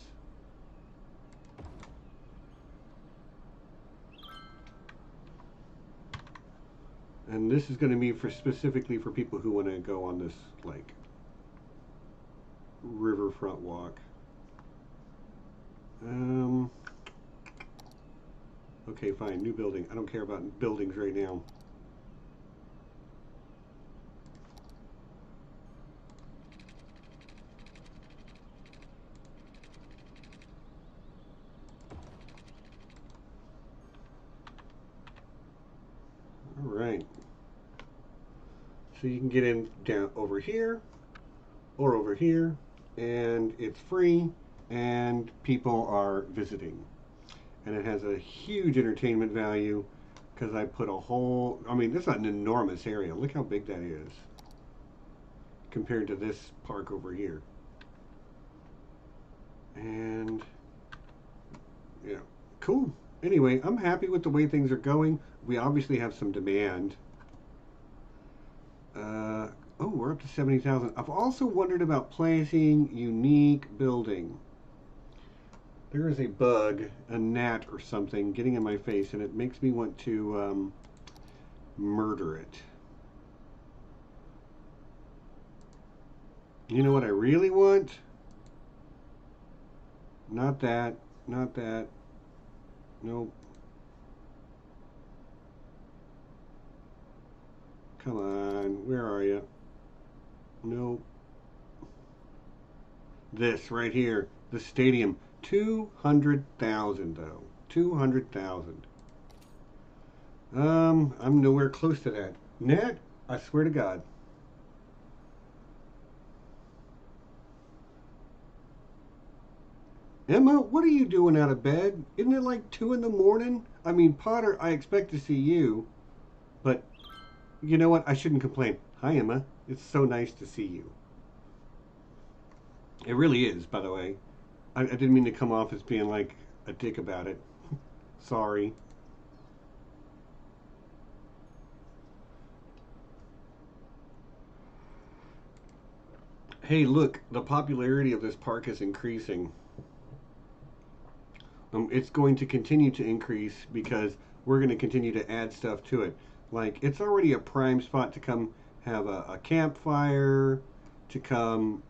And this is going to be for specifically for people who want to go on this like riverfront walk. Okay, fine. New building. I don't care about buildings right now. All right. So you can get in down over here or over here, and it's free, and people are visiting. And it has a huge entertainment value because I put a whole, I mean, that's not an enormous area. Look how big that is compared to this park over here. And, yeah, cool. Anyway, I'm happy with the way things are going. We obviously have some demand. Oh, we're up to 70,000. I've also wondered about placing unique building. There is a bug, a gnat or something, getting in my face, and it makes me want to murder it. You know what I really want? Not that. Not that. Nope. Come on. Where are you? Nope. This right here. The stadium. 200,000 though. 200,000. I'm nowhere close to that. Nat, I swear to God. Emma, what are you doing out of bed? Isn't it like 2 in the morning? I mean, Potter, I expect to see you, but you know what? I shouldn't complain. Hi, Emma. It's so nice to see you. It really is, by the way. I didn't mean to come off as being like a dick about it. Sorry. Hey, look, the popularity of this park is increasing. It's going to continue to increase because we're going to continue to add stuff to it. Like, it's already a prime spot to come have a campfire, to come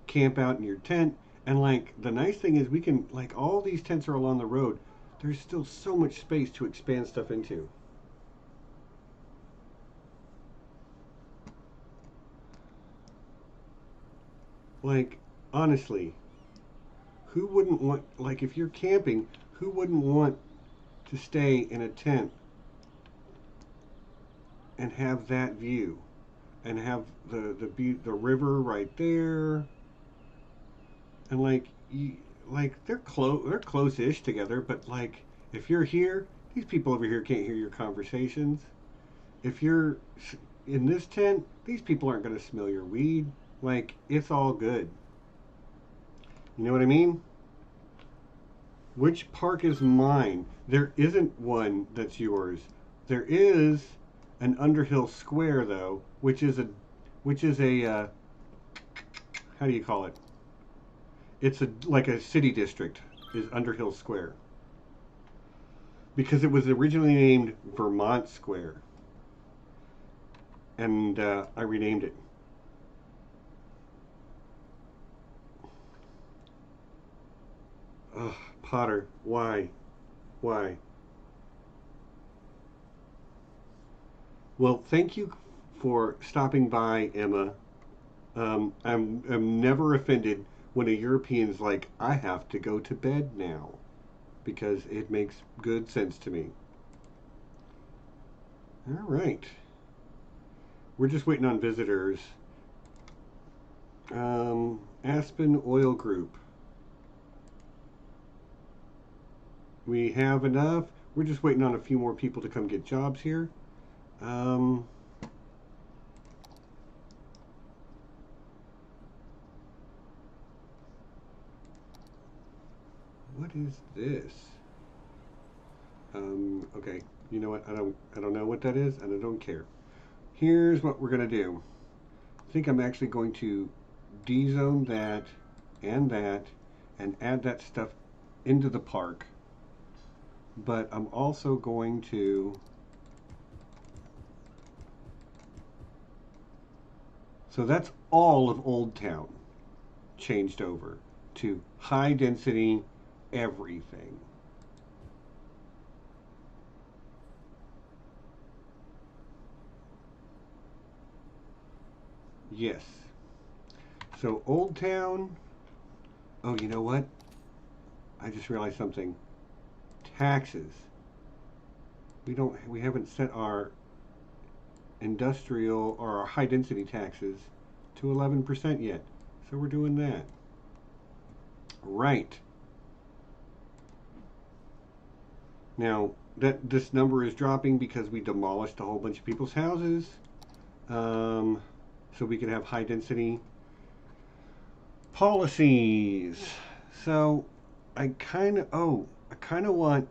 camp out in your tent. And like the nice thing is we can, like, all these tents are along the road. There's still so much space to expand stuff into. Like, honestly, who wouldn't want, like, if you're camping, who wouldn't want to stay in a tent and have that view and have the river right there, and like like they're close-ish together, but like if you're here, these people over here can't hear your conversations. If you're in this tent, these people aren't going to smell your weed. Like, it's all good. You know what I mean? Which park is mine? There isn't one that's yours. There is an Underhill Square though, which is a how do you call it? It's a like a city district is Underhill Square because it was originally named Vermont Square, and I renamed it. Ugh, Potter, why? Why? Well, thank you for stopping by, Emma. I'm never offended when a European's like, I have to go to bed now, because it makes good sense to me. All right. We're just waiting on visitors. Aspen Oil Group. We have enough. We're just waiting on a few more people to come get jobs here. Um, what is this? Okay, you know what? I don't know what that is, and I don't care. Here's what we're gonna do. I think I'm actually going to dezone that, and add that stuff into the park. But I'm also going to. So that's all of Old Town changed over to high density everything. Yes. So Old Town. Oh, you know what? I just realized something. Taxes. We haven't set our industrial or our high density taxes to 11% yet. So we're doing that. Right. Now, that this number is dropping because we demolished a whole bunch of people's houses. Um, so we can have high density policies. So I kind of want,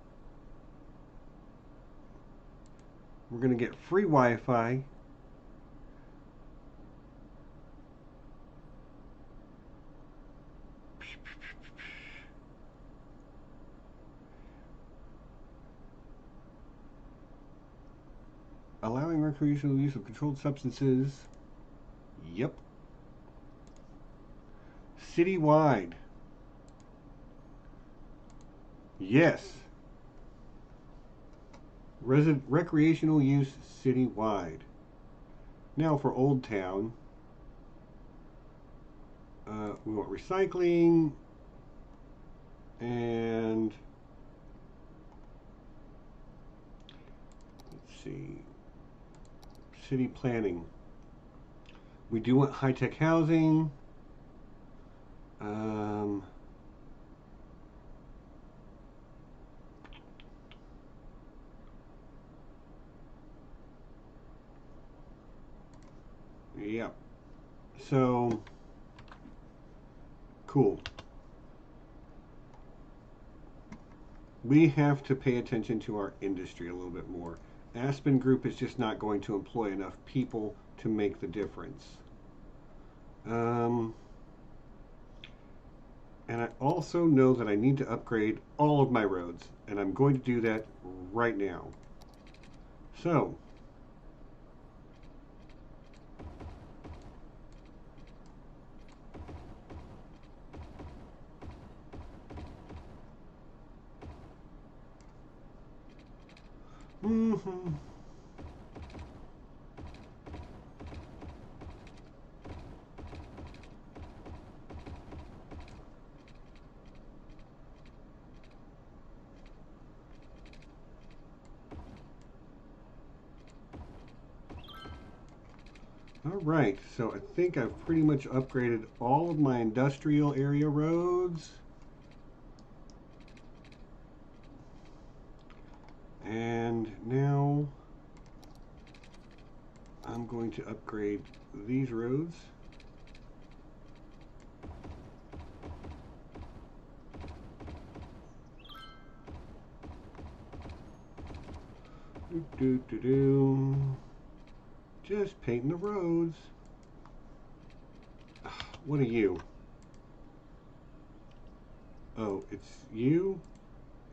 we're going to get free Wi-Fi. Allowing recreational use of controlled substances. Yep. Citywide. Yes. Recreational use citywide. Now for Old Town, we want recycling and let's see, city planning. We do want high-tech housing. Um, yeah. So cool. We have to pay attention to our industry a little bit more. Aspen Group is just not going to employ enough people to make the difference. Um, and I also know that I need to upgrade all of my roads, and I'm going to do that right now. So, mm-hmm. All right, so I think I've pretty much upgraded all of my industrial area roads. And now I'm going to upgrade these roads. Just painting the roads. What are you? Oh, it's you?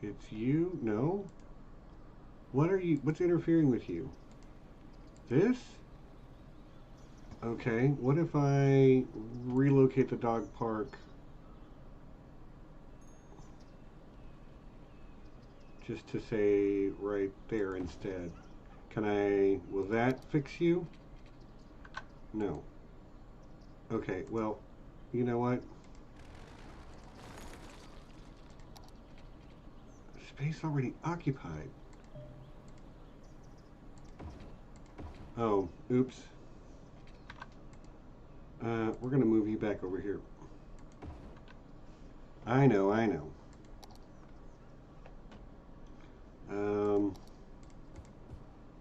It's you? No? What are you? What's interfering with you? This? Okay, what if I relocate the dog park just to say right there instead? Will that fix you? No. Okay, well, you know what? Space already occupied. Oh, oops. We're gonna move you back over here. I know, I know.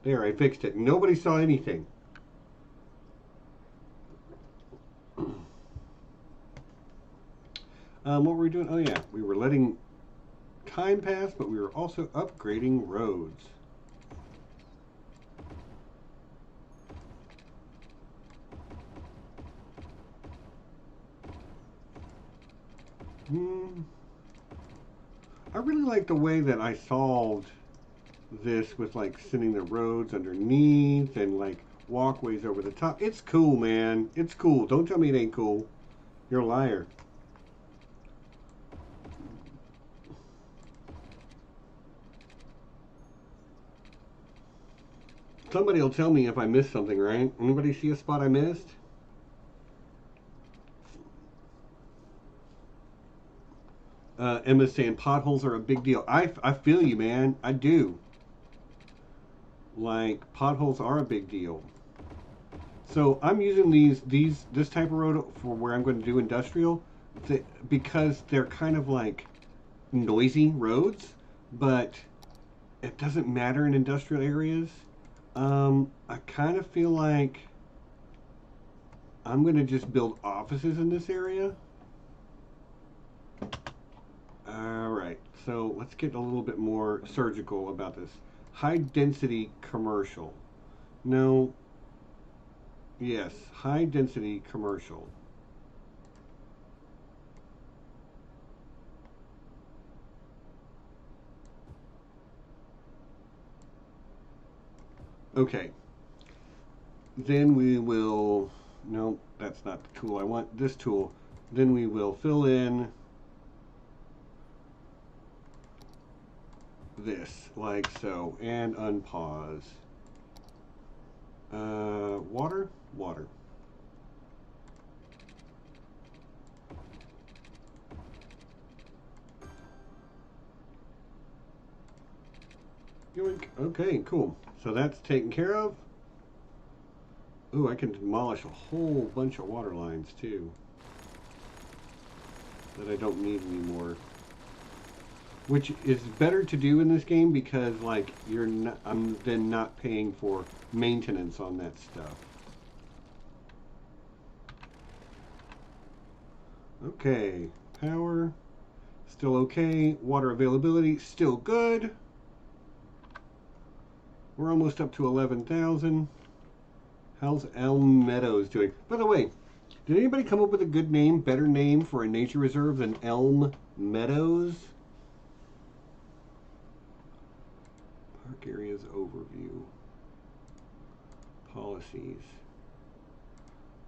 There, I fixed it. Nobody saw anything. What were we doing? Oh yeah, we were letting time pass, but we were also upgrading roads. I really like the way that I solved this with like sending the roads underneath and like walkways over the top. It's cool, man. It's cool. Don't tell me it ain't cool. You're a liar. Somebody will tell me if I missed something, right? Anybody see a spot I missed? Emma's saying potholes are a big deal. I feel you, man. I do. Like potholes are a big deal. So I'm using this type of road for where I'm going to do industrial, because they're kind of like noisy roads, but it doesn't matter in industrial areas. I kind of feel like I'm going to just build offices in this area. All right, so let's get a little bit more surgical about this. High density commercial. No. Yes, high density commercial. Okay. Then we will, no, that's not the tool I want. This tool. Then we will fill in this like so and unpause. Water. Yoink. Okay, cool. So that's taken care of. Ooh, I can demolish a whole bunch of water lines too that I don't need anymore. Which is better to do in this game because like I'm then not paying for maintenance on that stuff. Okay, power still okay. Water availability still good. We're almost up to 11,000. How's Elm Meadows doing? By the way, did anybody come up with a good name, better name for a nature reserve than Elm Meadows? Park areas overview. Policies.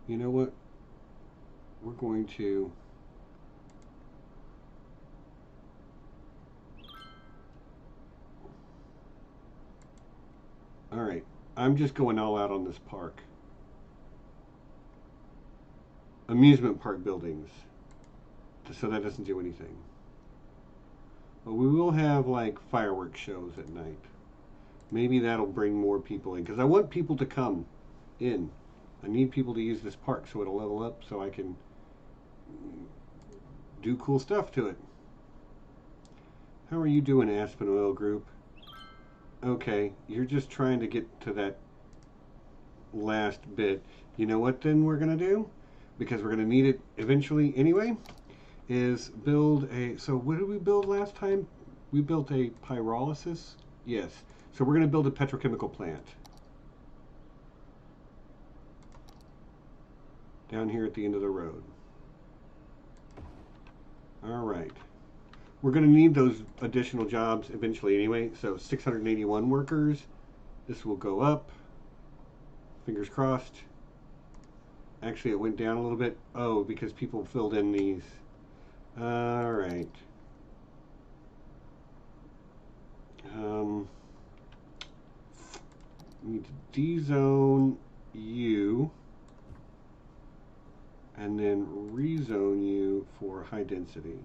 You know what? We're going to... Alright, I'm just going all out on this park. Amusement park buildings. So that doesn't do anything. But we will have like fireworks shows at night. Maybe that'll bring more people in because I want people to come in. I need people to use this park so it'll level up so I can do cool stuff to it. How are you doing, Aspen Oil Group? Okay, you're just trying to get to that last bit. You know what then we're going to do? Because we're going to need it eventually anyway, is build a... So what did we build last time? We built a pyrolysis? Yes. So we're going to build a petrochemical plant. Down here at the end of the road. Alright. We're going to need those additional jobs eventually anyway. So 681 workers. This will go up. Fingers crossed. Actually, it went down a little bit. Oh, because people filled in these. Alright. We need to dezone you. And then rezone you for high density.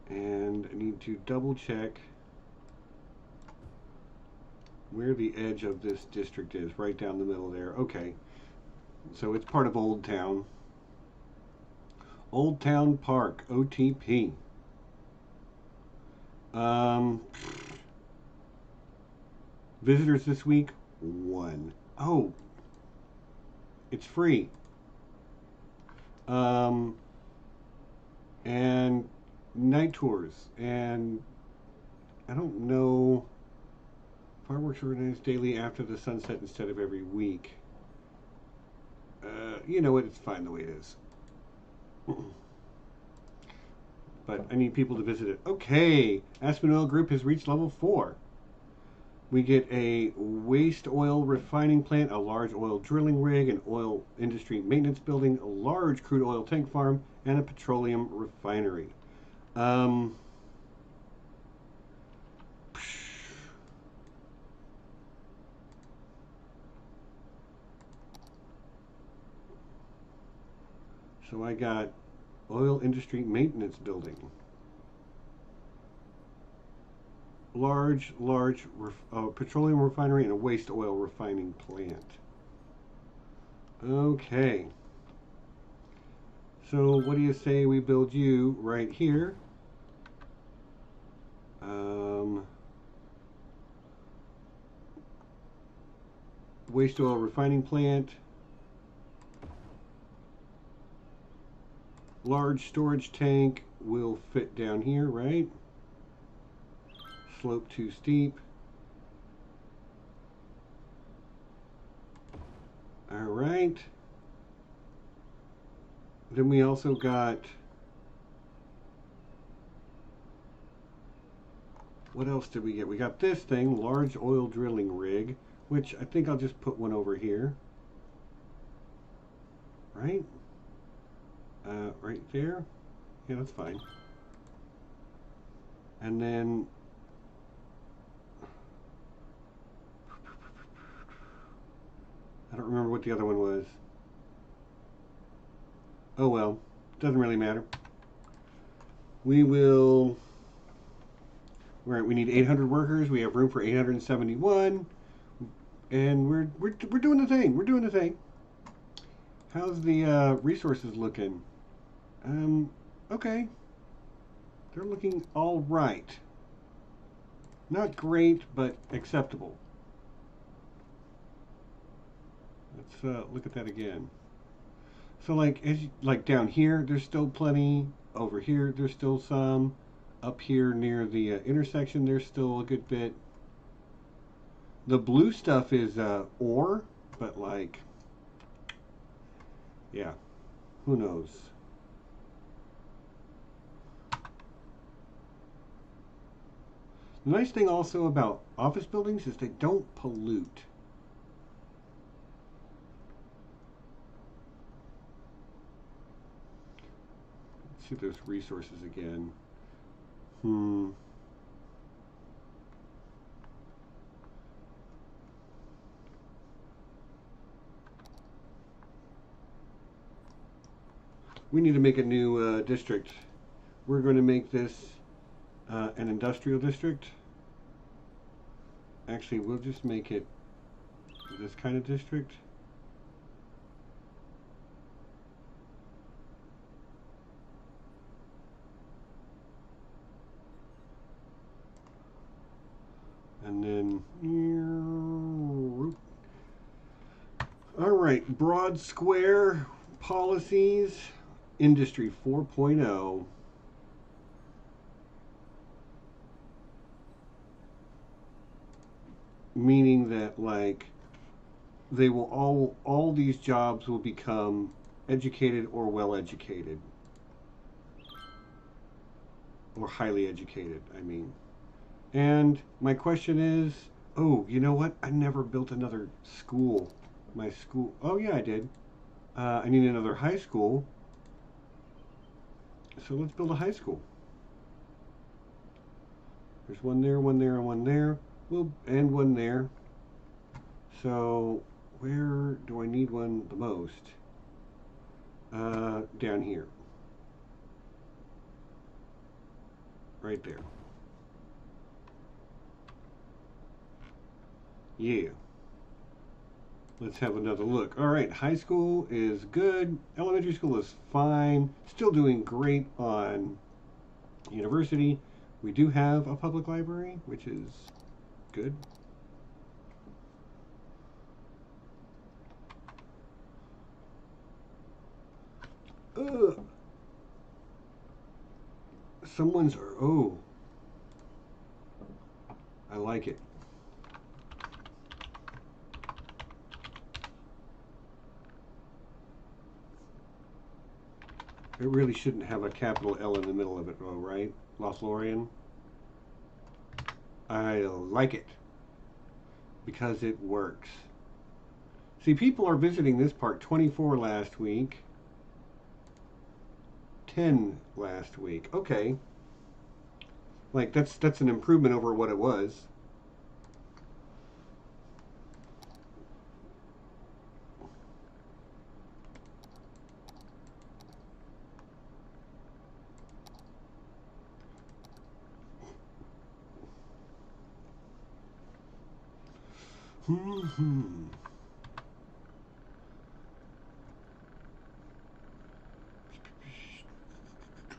And I need to double check where the edge of this district is, right down the middle there. Okay, so it's part of Old Town. Old Town Park, OTP. Visitors this week, 1. Oh, it's free. And night tours, and I don't know, fireworks organized daily after the sunset instead of every week. You know what, it's fine the way it is. But I need people to visit it. Okay, Aspen Oil Group has reached level 4. We get a waste oil refining plant, a large oil drilling rig, an oil industry maintenance building, a large crude oil tank farm, and a petroleum refinery. So I got oil industry maintenance building. Large petroleum refinery and a waste oil refining plant. Okay. So what do you say we build you right here? Waste oil refining plant. Large storage tank will fit down here, right? Slope too steep. All right. Then we also got, what else did we get? We got this thing, large oil drilling rig, which I think I'll just put one over here. Right? Right there. Yeah, that's fine. And then I don't remember what the other one was. Oh well, doesn't really matter. We will. Right, we need 800 workers. We have room for 871, and we're doing the thing. We're doing the thing. How's the resources looking? Okay. They're looking all right. Not great, but acceptable. Let's look at that again. So like down here, there's still plenty. Over here, there's still some. Up here near the intersection, there's still a good bit. The blue stuff is ore, but like, yeah, who knows? The nice thing also about office buildings is they don't pollute. Let's see if there's resources again. We need to make a new district. We're going to make this an industrial district. Actually, we'll just make it this kind of district. And then, all right, broad square policies, industry 4.0. Meaning that, like, they will all these jobs will become educated or well educated, or highly educated, I mean. And my question is, oh, you know what? I never built another school. My school, oh yeah, I did. I need another high school. So let's build a high school. There's one there, one there, and one there. And one there. So where do I need one the most? Down here. Right there. Yeah. Let's have another look. All right, high school is good. Elementary school is fine. Still doing great on university. We do have a public library, which is good. Ugh. Someone's, oh, I like it. It really shouldn't have a capital L in the middle of it, though, right? Lothlorien. I like it because it works. See, people are visiting this park. 24 last week. 10 last week. Okay. Like, that's an improvement over what it was.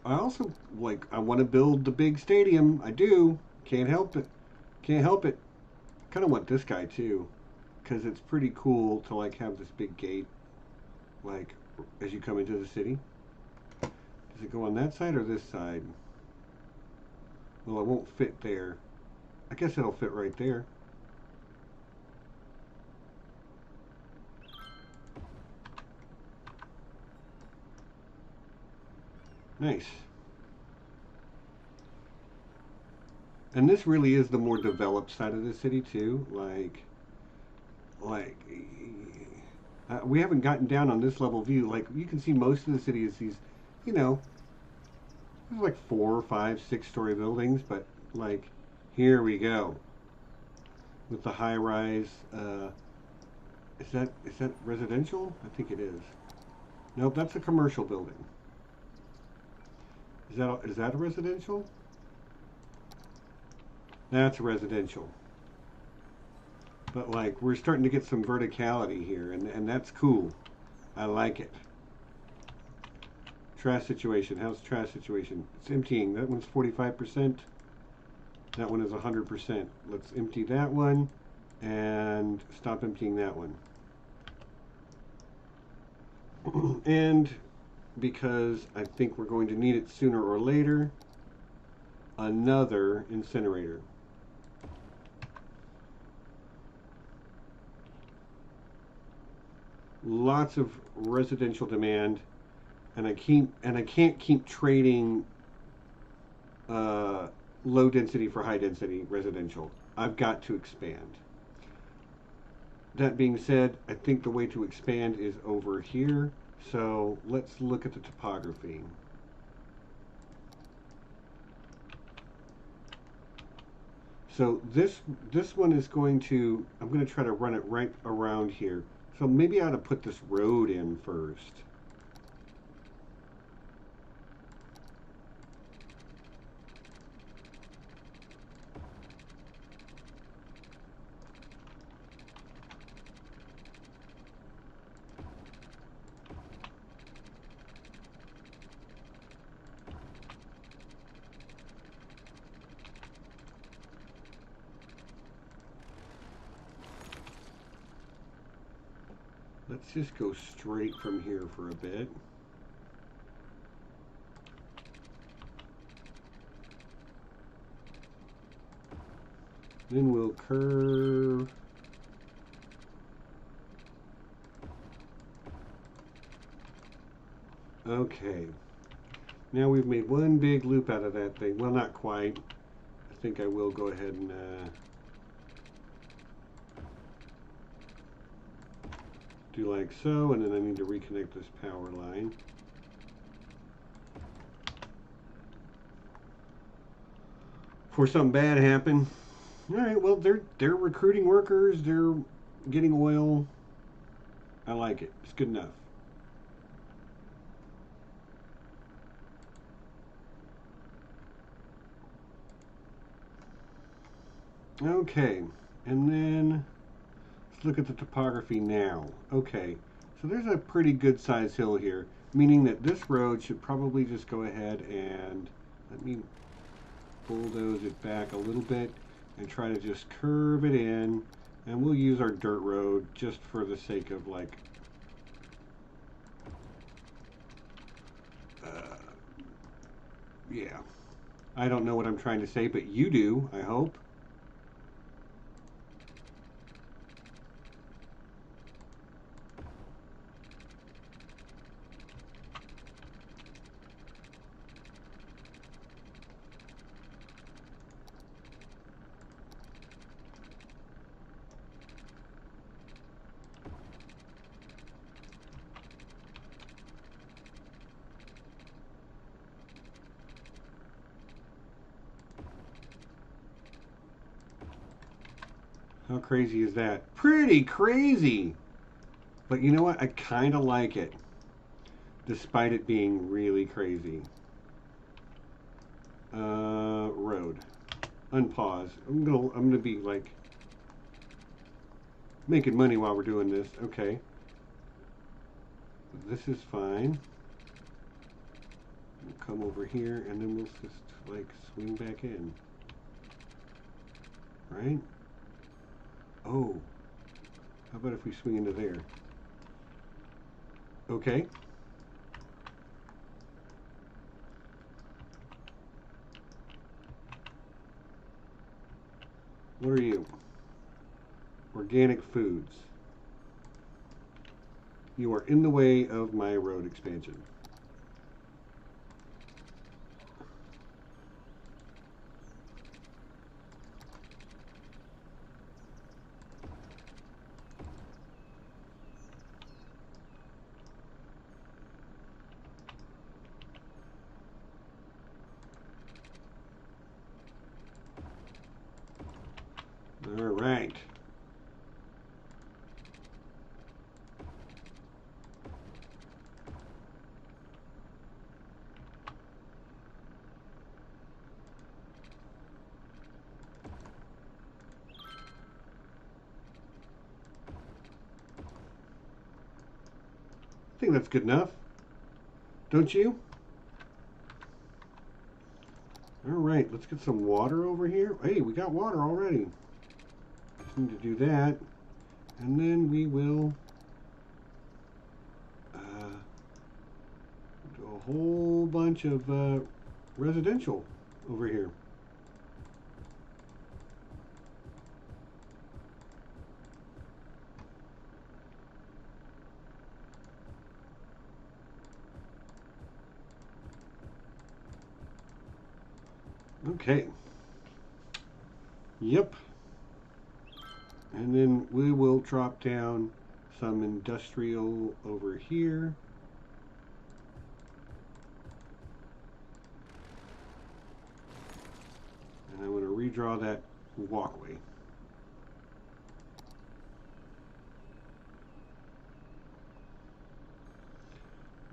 I also, like, I want to build the big stadium. I do. Can't help it. Can't help it. Kind of want this guy too, because it's pretty cool to, like, have this big gate, like, as you come into the city. Does it go on that side or this side? Well, it won't fit there. I guess it'll fit right there. Nice. And this really is the more developed side of the city too. Like we haven't gotten down on this level view. Like, you can see most of the city is these, you know, there's like 4, 5, 6-story buildings, but like here we go with the high rise. Is that residential? I think it is. Nope, that's a commercial building. Is that a residential? That's residential. But, like, we're starting to get some verticality here, and that's cool. I like it. Trash situation. How's the trash situation? It's emptying. That one's 45%. That one is 100%. Let's empty that one and stop emptying that one. And because I think we're going to need it sooner or later, another incinerator. Lots of residential demand, and I can't keep trading low density for high density residential. I've got to expand. That being said, I think the way to expand is over here. So let's look at the topography. So this one is going to, I'm going to try to run it right around here. So maybe I ought to put this road in first. let's just go straight from here for a bit. Then we'll curve. Okay. Now we've made one big loop out of that thing. Well, not quite. I think I will go ahead and do like so, and then I need to reconnect this power line. Before something bad happened. All right, well, they're recruiting workers. They're getting oil. I like it. It's good enough. Okay, and then let's look at the topography now. Okay, so there's a pretty good size hill here, meaning that this road should probably just go ahead and let me bulldoze it back a little bit and try to just curve it in, and we'll use our dirt road just for the sake of like yeah, I don't know what I'm trying to say, but you do, I hope. How crazy is that? Pretty crazy! But you know what? I kind of like it, despite it being really crazy. Road. Unpause. I'm gonna be like making money while we're doing this. Okay. This is fine. We'll come over here and then we'll just like swing back in. Right? Oh. How about if we swing into there? Okay. What are you? Organic foods. You are in the way of my road expansion. All right. I think that's good enough. Don't you? All right, let's get some water over here. Hey, we got water already. Just need to do that. And then we will do a whole bunch of residential over here. Okay. Yep. And then we will drop down some industrial over here. And I'm going to redraw that walkway.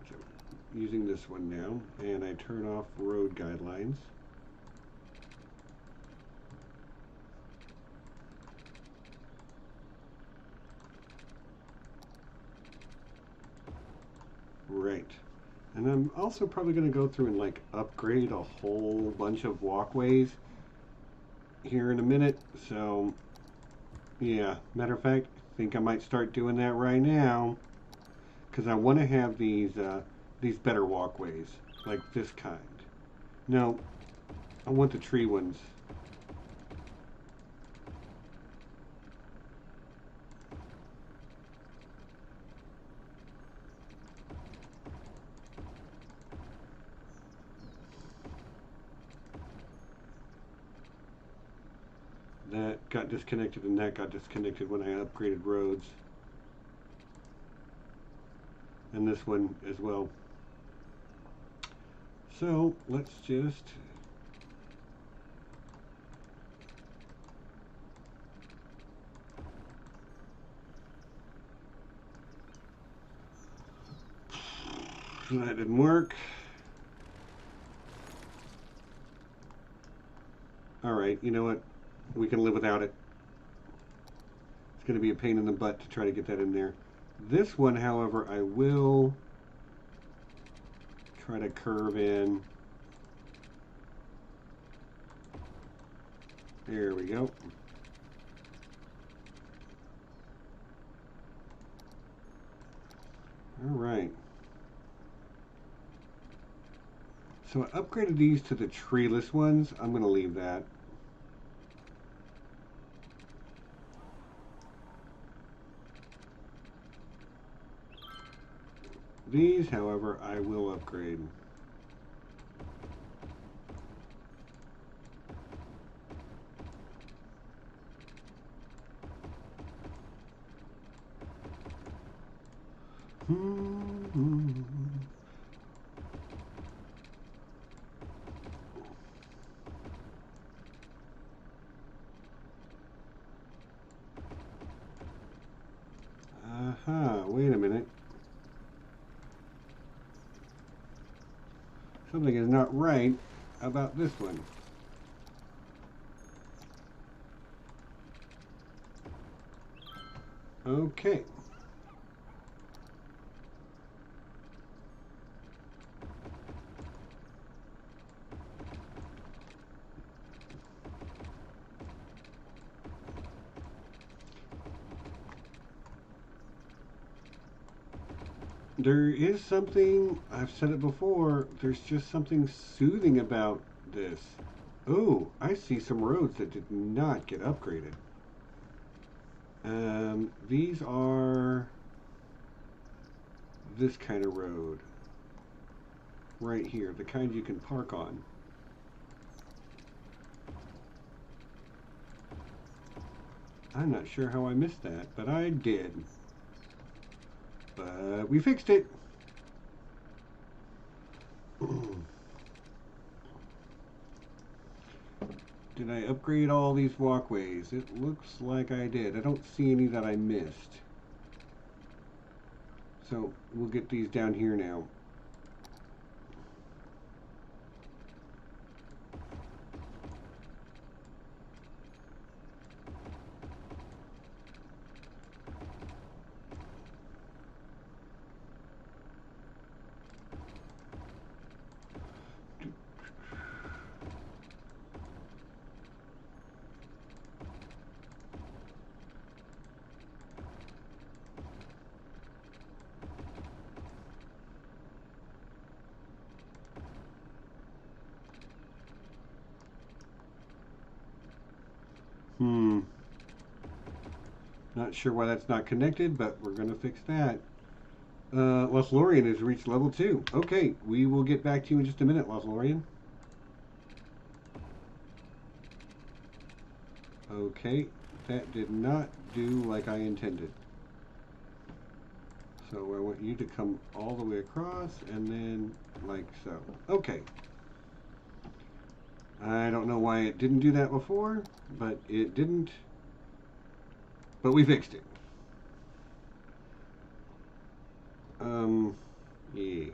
So, using this one now, and I turn off road guidelines. Right. And I'm also probably going to go through and like upgrade a whole bunch of walkways here in a minute. So, yeah. Matter of fact, I think I might start doing that right now. because I want to have these better walkways, like this kind. No, I want the tree ones. That got disconnected and that got disconnected when I upgraded roads. And this one as well. So let's just that didn't work. Alright, you know what? We can live without it. It's going to be a pain in the butt to try to get that in there. This one, however, I will try to curve in. There we go. All right. So I upgraded these to the treeless ones. I'm going to leave that. These, however, I will upgrade. Wait a minute. Something is not right about this one. Okay. There is something, I've said it before, there's just something soothing about this. Oh, I see some roads that did not get upgraded. These are this kind of road. Right here, the kind you can park on. I'm not sure how I missed that, but I did. But we fixed it. Did I upgrade all these walkways? It looks like I did. I don't see any that I missed. So we'll get these down here now. Not sure why that's not connected, but we're going to fix that. Lothlorien has reached level 2. Okay, we will get back to you in just a minute, Lothlorien. Okay, that did not do like I intended. So I want you to come all the way across and then like so. Okay. I don't know why it didn't do that before, but it didn't. But we fixed it. Yeah.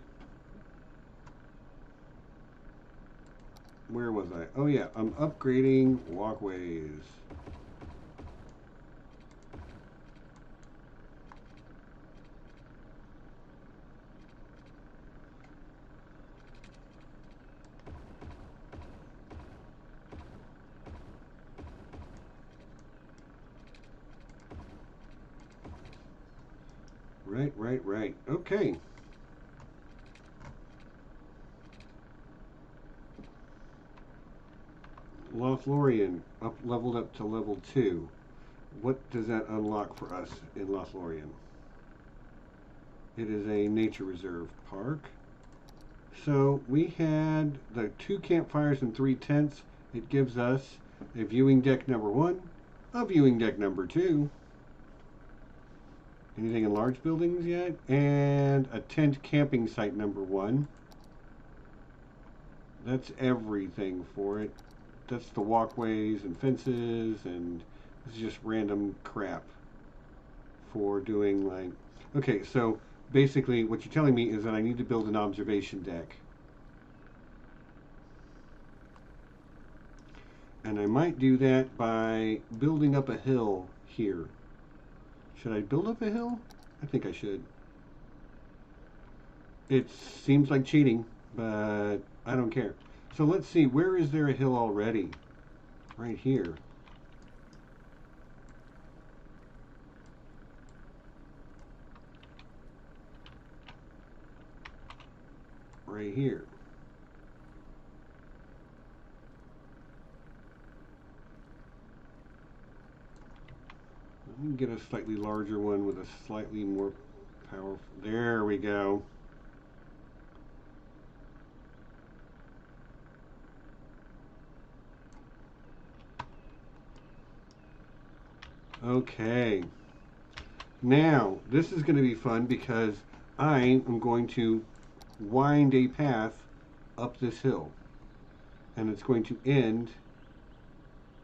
Where was I? Oh yeah, I'm upgrading walkways. Right Right. Okay. Lothlorien leveled up to level 2. What does that unlock for us in Lothlorien? It is a nature reserve park. So we had the 2 campfires and 3 tents. It gives us a viewing deck number 1, a viewing deck number 2. Anything in large buildings yet? And a tent camping site number 1. That's everything for it. That's the walkways and fences, and it's just random crap for doing like... Okay, so basically what you're telling me is that I need to build an observation deck. And I might do that by building up a hill here. Should I build up a hill? I think I should. It seems like cheating, but I don't care. So let's see, where is there a hill already? Right here. Right here. Let me get a slightly larger one with a slightly more powerful. There we go. Okay. Now, this is going to be fun because I am going to wind a path up this hill. And it's going to end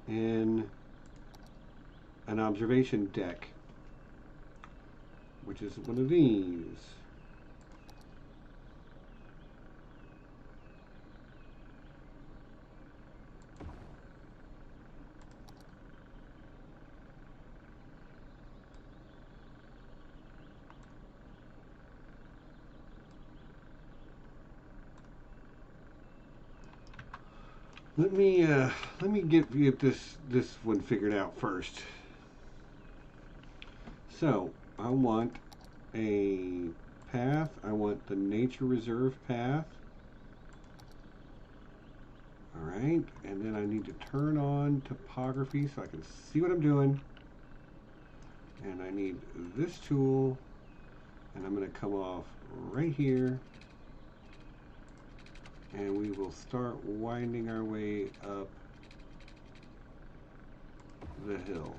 in an observation deck, which is one of these. Let me get this one figured out first. So I want a path. I want the nature reserve path. All right, and then I need to turn on topography so I can see what I'm doing. And I need this tool, and I'm going to come off right here. And we will start winding our way up the hill.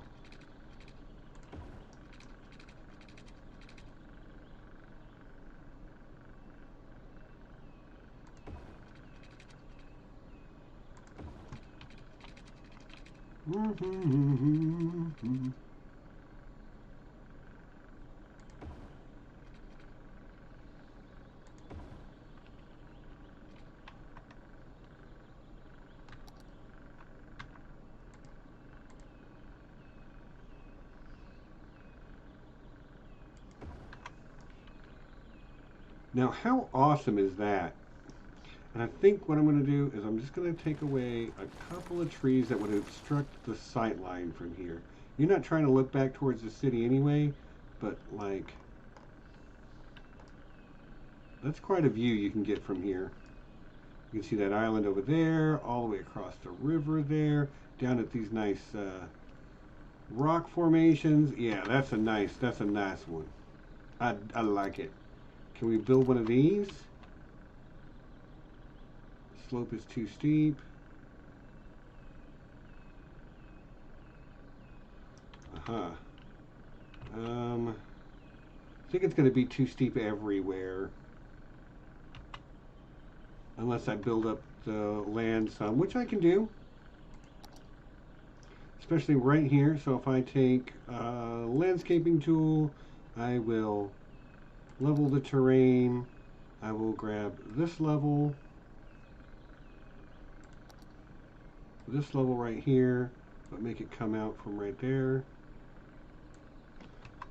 Now, how awesome is that? And I think what I'm going to do is I'm just going to take away a couple of trees that would obstruct the sight line from here. You're not trying to look back towards the city anyway, but like, that's quite a view you can get from here. You can see that island over there, all the way across the river there, down at these nice rock formations. Yeah, that's a nice one. I like it. Can we build one of these? Slope is too steep. I think it's going to be too steep everywhere. Unless I build up the land some, which I can do. Especially right here. So if I take a landscaping tool, I will level the terrain. I will grab this level right here, but make it come out from right there.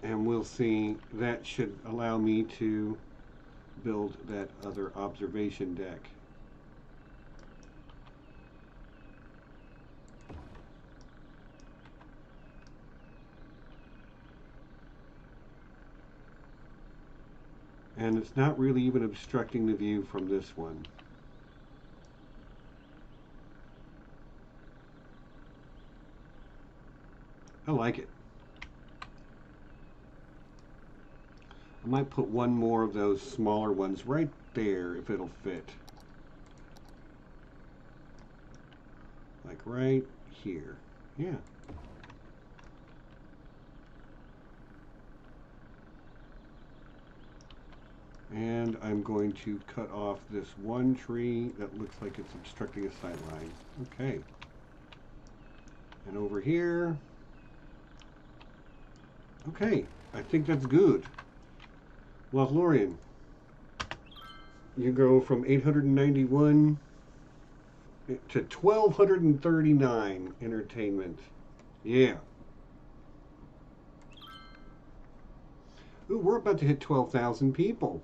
And we'll see, that should allow me to build that other observation deck. And it's not really even obstructing the view from this one. I like it. I might put one more of those smaller ones right there if it'll fit. Like right here. Yeah. And I'm going to cut off this one tree that looks like it's obstructing a sight line. Okay. And over here. Okay, I think that's good. Lothlorien, you go from 891 to 1239 entertainment. Yeah. Ooh, we're about to hit 12,000 people.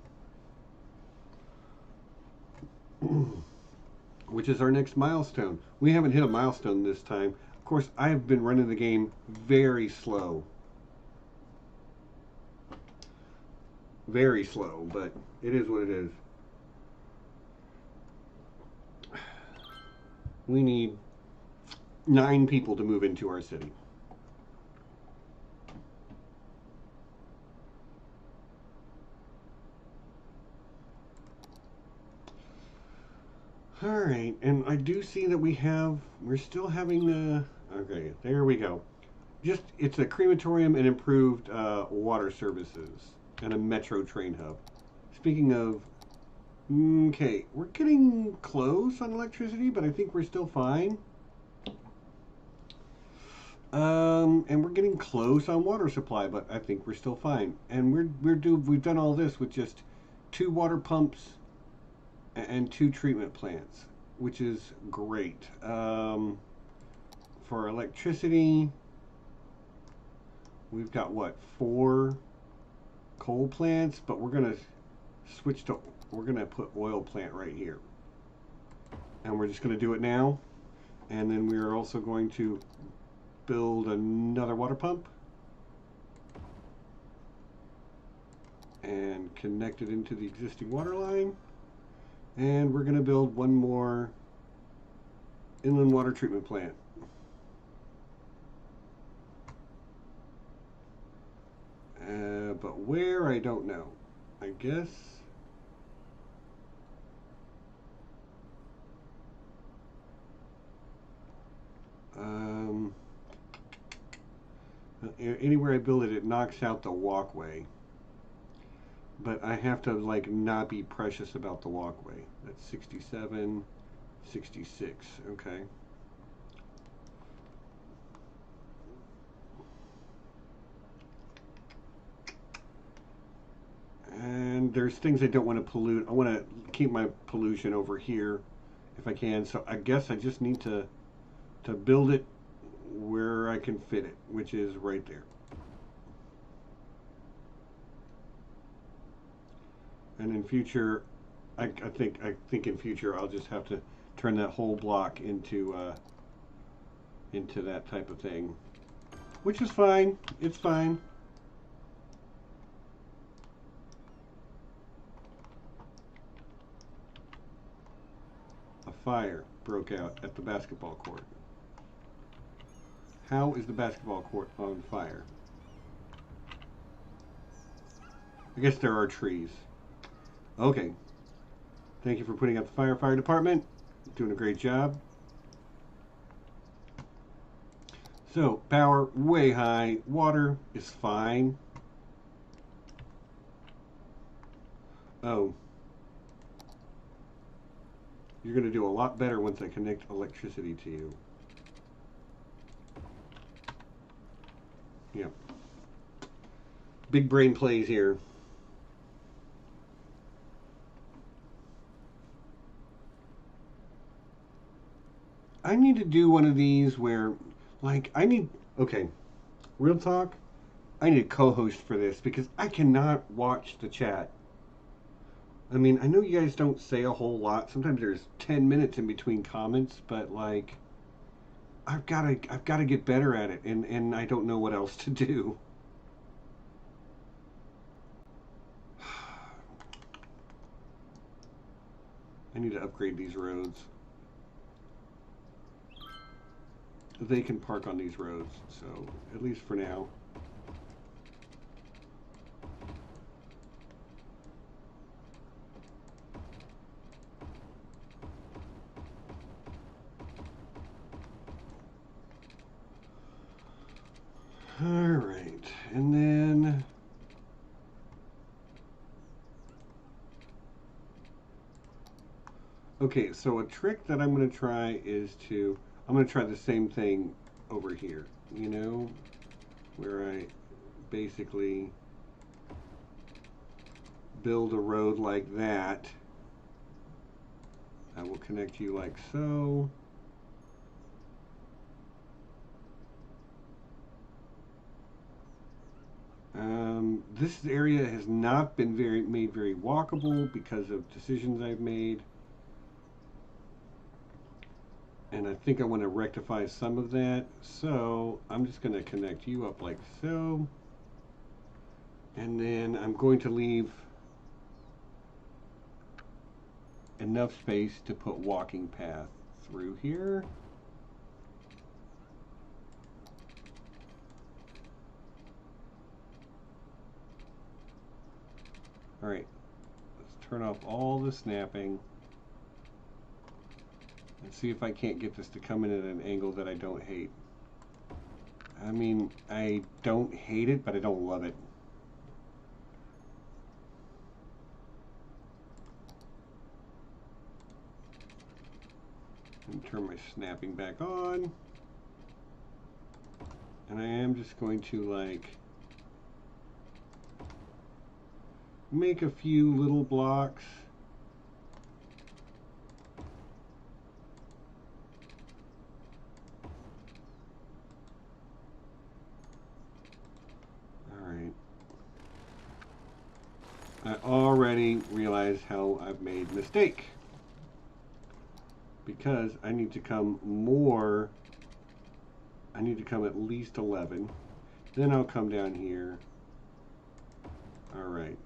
Which is our next milestone. We haven't hit a milestone this time. Of course, I have been running the game very slow. Very slow, but it is what it is. We need 9 people to move into our city. Alright, and I do see that we're still having okay, there we go. It's a crematorium and improved water services and a metro train hub. Speaking of, okay, we're getting close on electricity, but I think we're still fine. And we're getting close on water supply, but I think we're still fine. And we've done all this with just 2 water pumps and 2 treatment plants, which is great. For electricity, we've got what, 4 coal plants, but we're gonna put oil plant right here, and we're just gonna do it now. And then we are also going to build another water pump and connect it into the existing water line. And we're going to build one more inland water treatment plant. But where, I don't know. I guess. Anywhere I build it, it knocks out the walkway. But I have to like not be precious about the walkway. That's 67, 66. Okay. And there's things I don't want to pollute. I want to keep my pollution over here if I can. So I guess I just need to build it where I can fit it, which is right there. And in future, I think in future I'll just have to turn that whole block into that type of thing, which is fine. It's fine. A fire broke out at the basketball court. How is the basketball court on fire? I guess there are trees. Okay. Thank you for putting out the fire department. Doing a great job. So, power way high. Water is fine. Oh. You're going to do a lot better once I connect electricity to you. Yeah. Big brain plays here. I need to do one of these where, like, okay, real talk, I need a co-host for this because I cannot watch the chat. I mean, I know you guys don't say a whole lot. Sometimes there's 10 minutes in between comments, but like, I've got to get better at it, and I don't know what else to do. need to upgrade these roads. They can park on these roads, so at least for now. All right, and then okay, so a trick that I'm going to try is I'm going to try the same thing over here, you know, where I basically build a road like that. I will connect you like so. This area has not been made very walkable because of decisions I've made. And I think I want to rectify some of that. So I'm just going to connect you up like so. And then I'm going to leave enough space to put walking path through here. All right, let's turn off all the snapping and see if I can't get this to come in at an angle that I don't hate. I mean, I don't hate it, but I don't love it. And turn my snapping back on. And I am just going to like make a few little blocks. All right. I already realize how I've made a mistake, because I need to come more. I need to come at least 11. Then I'll come down here. All right.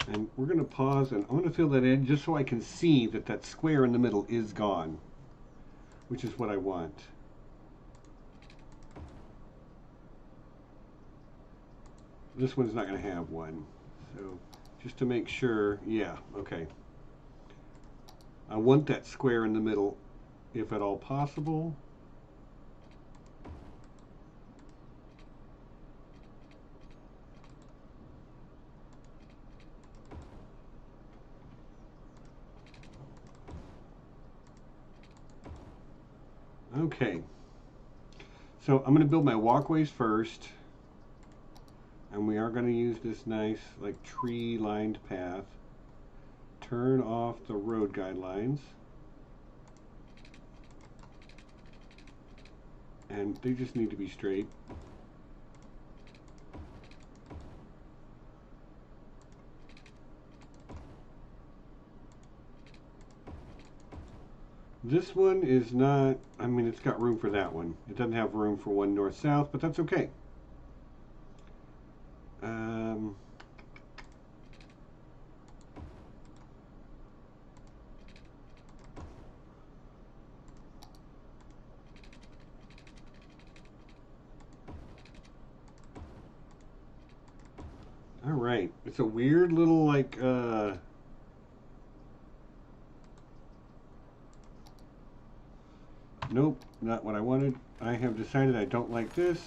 And we're going to pause, and I'm going to fill that in just so I can see that that square in the middle is gone, which is what I want. This one's not going to have one. So just to make sure, yeah, okay. I want that square in the middle, if at all possible. Okay, so I'm going to build my walkways first, and we are going to use this nice like tree lined path. Turn off the road guidelines, and they just need to be straight. This one is not, I mean, it's got room for that one. It doesn't have room for one north-south, but that's okay. All right, it's a weird little like nope, not what I wanted. I have decided I don't like this.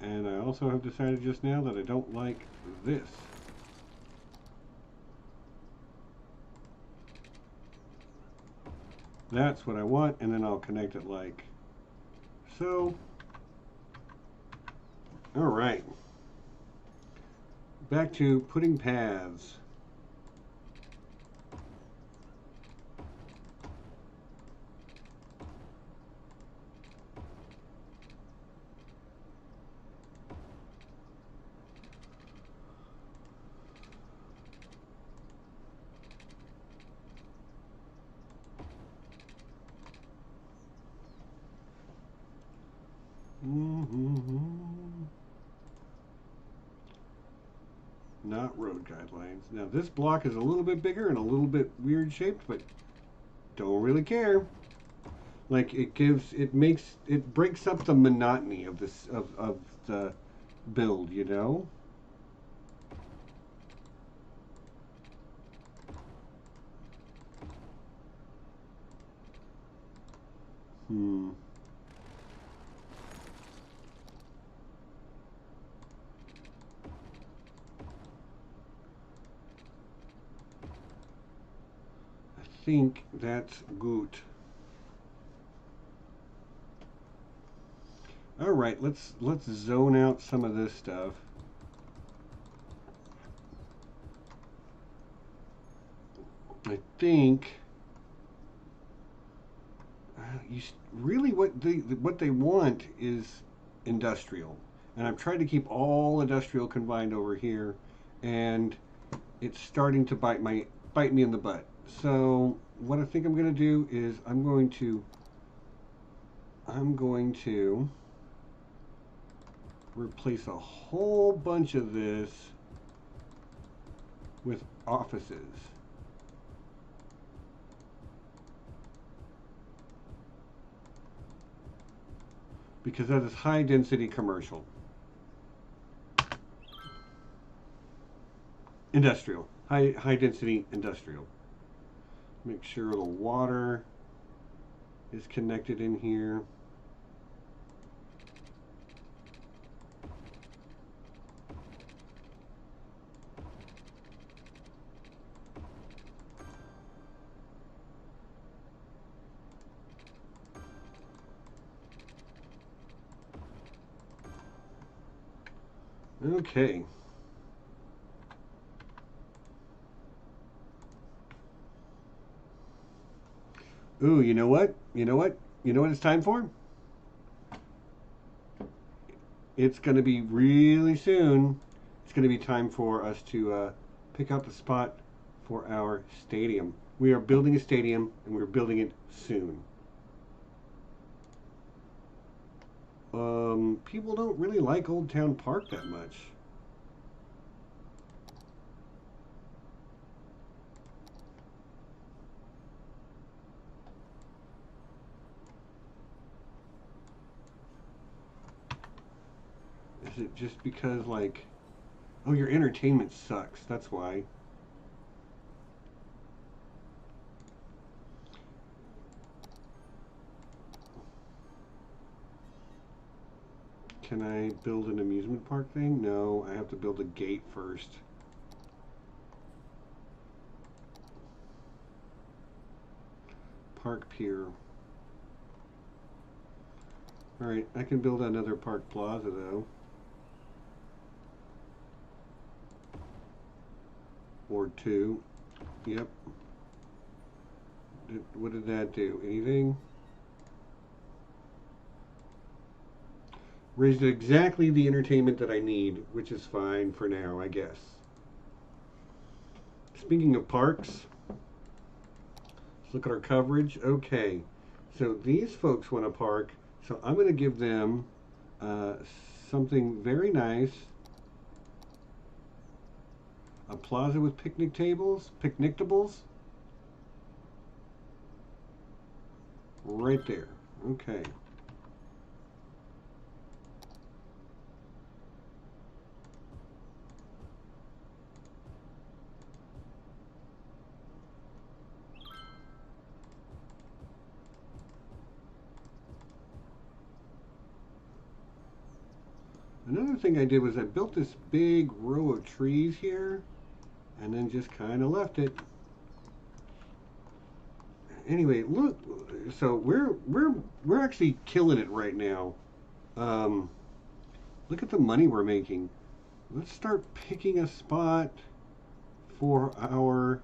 And I also have decided just now that I don't like this. That's what I want, and then I'll connect it like so. All right. Back to putting paths. Skylines. Now this block is a little bit bigger and a little bit weird shaped, but don't really care. Like it breaks up the monotony of this of the build, you know? Hmm. I think that's good. All right, let's zone out some of this stuff. I think you really what they want is industrial, and I've tried to keep all industrial combined over here, and it's starting to bite me in the butt. So what I think I'm going to do is I'm going to replace a whole bunch of this with offices. Because that is high density commercial. Industrial. High density industrial. Make sure the water is connected in here. Okay. Ooh, you know what? You know what? You know what it's time for? It's going to be really soon. It's going to be time for us to pick out the spot for our stadium. We are building a stadium, and we're building it soon. People don't really like Old Town Park that much. Is it just because, like, oh, your entertainment sucks, that's why. Can I build an amusement park thing? No, I have to build a gate first. Park pier. Alright, I can build another park plaza though. Or two. Yep. What did that do? Anything? Raised exactly the entertainment that I need, which is fine for now, I guess. Speaking of parks, let's look at our coverage. Okay, so these folks want a park, so I'm going to give them something very nice. A plaza with picnic tables, picnictables. Right there. Okay. Another thing I did was I built this big row of trees here and then just kind of left it. Anyway, look, so we're actually killing it right now. Look at the money we're making. Let's start picking a spot for our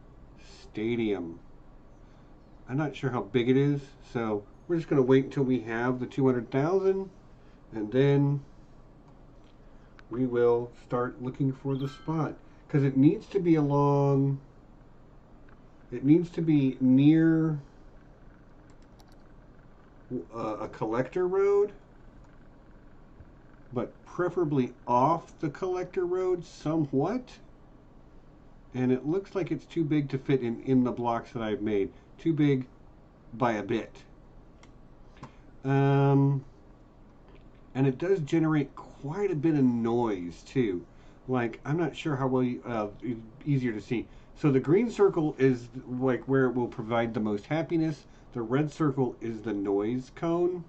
stadium. I'm not sure how big it is, so we're just going to wait until we have the 200,000 and then we will start looking for the spot, because it needs to be near a collector road, but preferably off the collector road somewhat. And it looks like it's too big to fit in the blocks that I've made. Too big by a bit. And it does generate quite a bit of noise too. Like, I'm not sure how well it's easier to see. So the green circle is like where it will provide the most happiness. The red circle is the noise cone,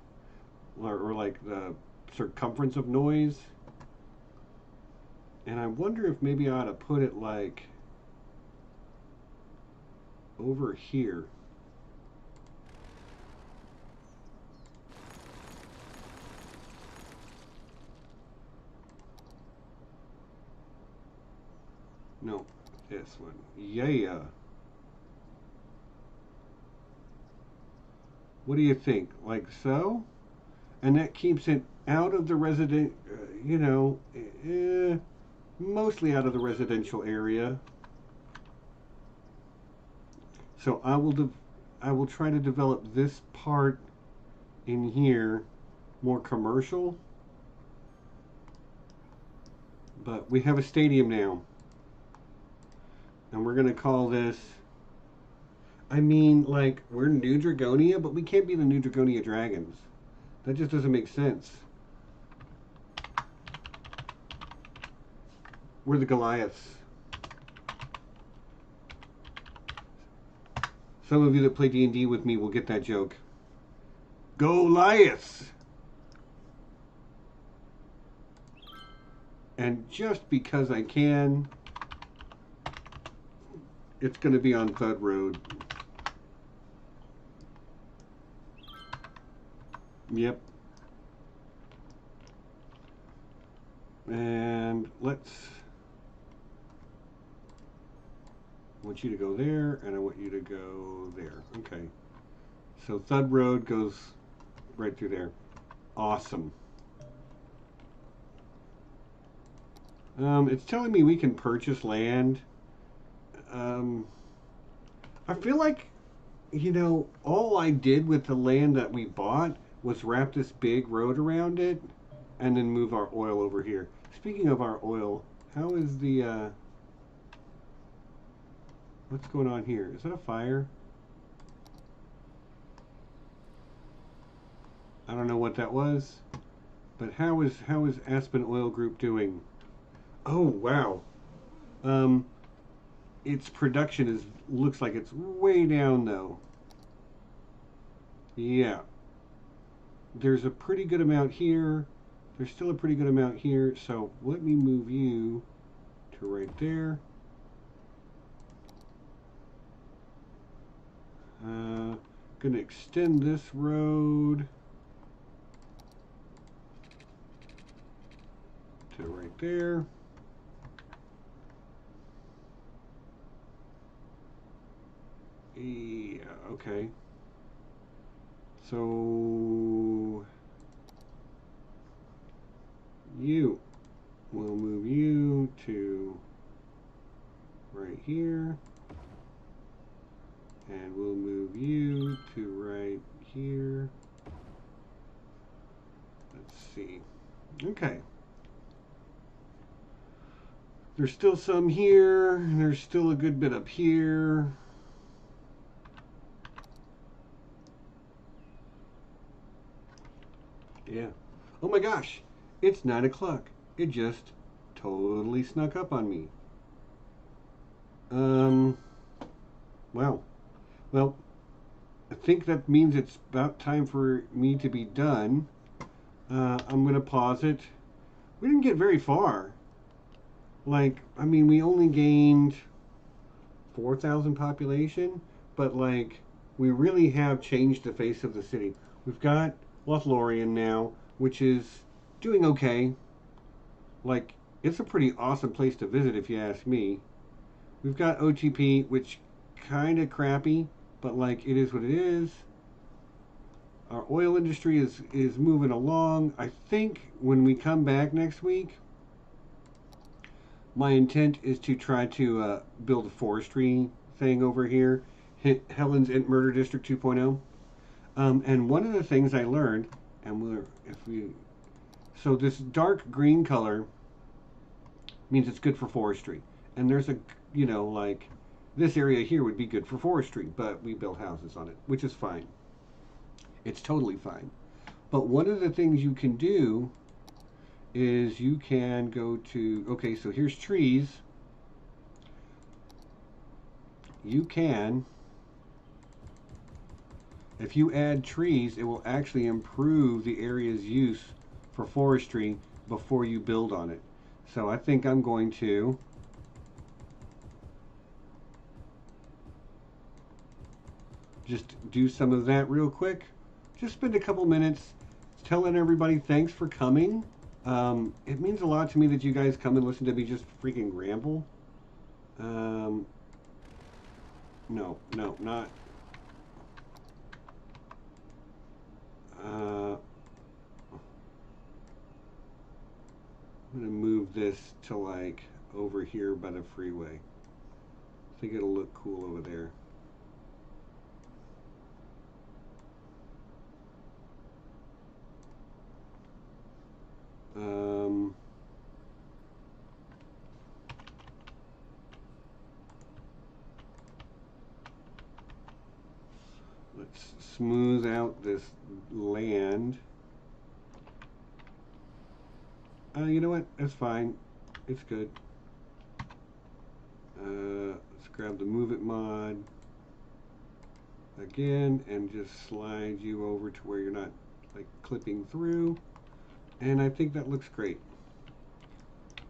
or like the circumference of noise. And I wonder if maybe I ought to put it like over here. No, this one. Yeah. What do you think? Like so? And that keeps it out of the mostly out of the residential area. So I will try to develop this part in here more commercial. But we have a stadium now. And we're going to call this, I mean, like, we're New Dragonia, but we can't be the New Dragonia Dragons. That just doesn't make sense. We're the Goliaths. Some of you that play D&D with me will get that joke. Goliaths! And just because I can, it's going to be on Thud Road. Yep. And I want you to go there, and I want you to go there. Okay. So Thud Road goes right through there. Awesome. It's telling me we can purchase land. I feel like, all I did with the land that we bought was wrap this big road around it and then move our oil over here. Speaking of our oil, how is the, what's going on here? Is that a fire? I don't know what that was, but how is Aspen Oil Group doing? Oh, wow. Its production looks like it's way down though. Yeah. There's a pretty good amount here. There's still a pretty good amount here. So let me move you to right there. Gonna extend this road to right there. Yeah, okay. So we'll move you to right here. And we'll move you to right here. Let's see. Okay. There's still some here. There's still a good bit up here. Yeah. Oh my gosh. It's 9 o'clock. It just totally snuck up on me. Wow. Well, I think that means it's about time for me to be done. I'm going to pause it. We didn't get very far. Like, I mean, we only gained 4,000 population, but like, we really have changed the face of the city. We've got Lothlorien now, which is doing okay. Like, it's a pretty awesome place to visit if you ask me. We've got OTP, which kind of crappy, but like, it is what it is. Our oil industry is moving along. I think when we come back next week, my intent is to try to build a forestry thing over here, Helen's Murder District 2.0. And one of the things I learned, so this dark green color means it's good for forestry. And there's you know, like this area here would be good for forestry, but we build houses on it, which is fine. It's totally fine. But one of the things you can do is you can go to, okay, so here's trees. You can, if you add trees, it will actually improve the area's use for forestry before you build on it. So I think I'm going to just do some of that real quick. Just spend a couple minutes telling everybody thanks for coming. It means a lot to me that you guys come and listen to me just freaking ramble. No, no, not. I'm gonna move this to like over here by the freeway. I think it'll look cool over there. Let's smooth out this land. You know what? That's fine. It's good. Let's grab the Move It mod again and just slide you over to where you're not like clipping through. And I think that looks great.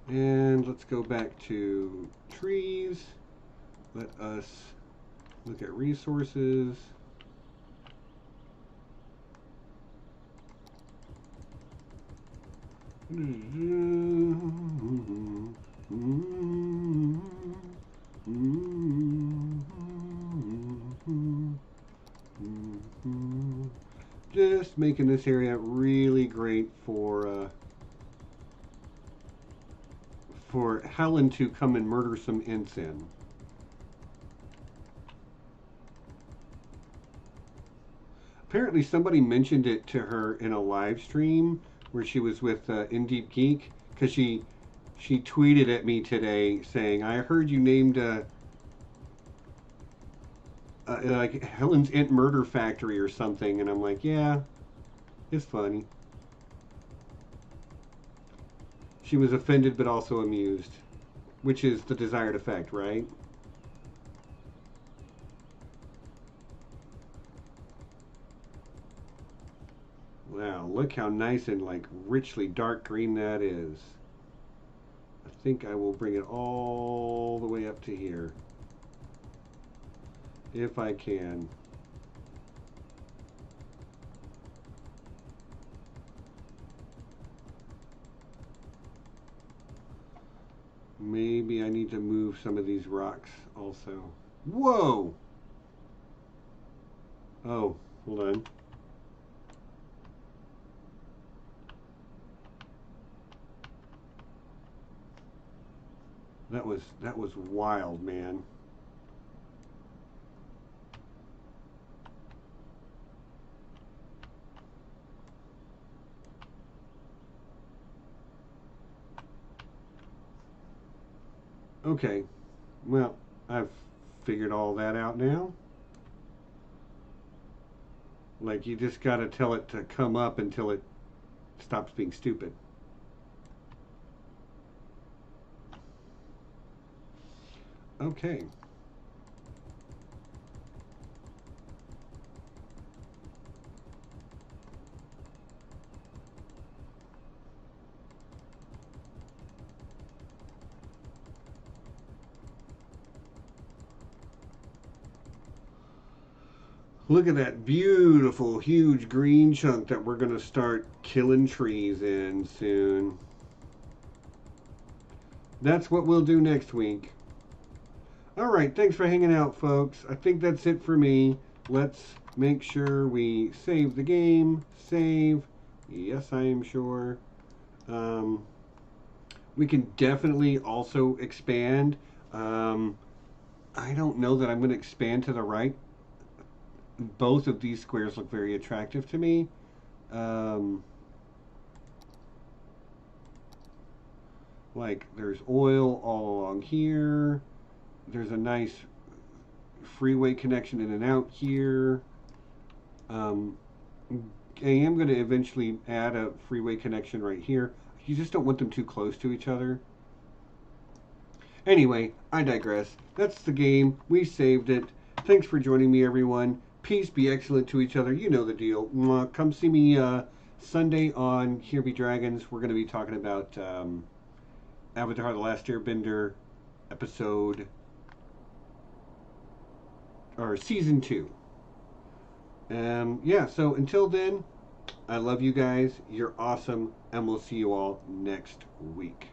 And let's go back to trees. Let us look at resources. Just making this area really great for Helen to come and murder some Ents in. Apparently somebody mentioned it to her in a live stream where she was with Indeep Geek, because she tweeted at me today saying, I heard you named like Helen's Ent Murder Factory or something, and I'm like, yeah, it's funny. She was offended but also amused, which is the desired effect, right? Wow, look how nice and like richly dark green that is. I think I will bring it all the way up to here, if I can. Maybe I need to move some of these rocks also. Whoa! Oh, hold on. That was wild, man. Okay, well, I've figured all that out now. Like, you just gotta tell it to come up until it stops being stupid. Okay. Look at that beautiful, huge green chunk that we're going to start killing trees in soon. That's what we'll do next week. All right, thanks for hanging out, folks. I think that's it for me. Let's make sure we save the game. Save. Yes, I am sure. We can definitely also expand. I don't know that I'm going to expand to the right. Both of these squares look very attractive to me. Like there's oil all along here. there's a nice freeway connection in and out here. Um, I am going to eventually add a freeway connection right here. You just don't want them too close to each other. Anyway, I digress. That's the game. We saved it. Thanks for joining me, everyone. Peace, be excellent to each other. You know the deal. Come see me Sunday on Here Be Dragons. We're going to be talking about Avatar The Last Airbender episode, or season 2. Yeah, so until then, I love you guys. You're awesome. And we'll see you all next week.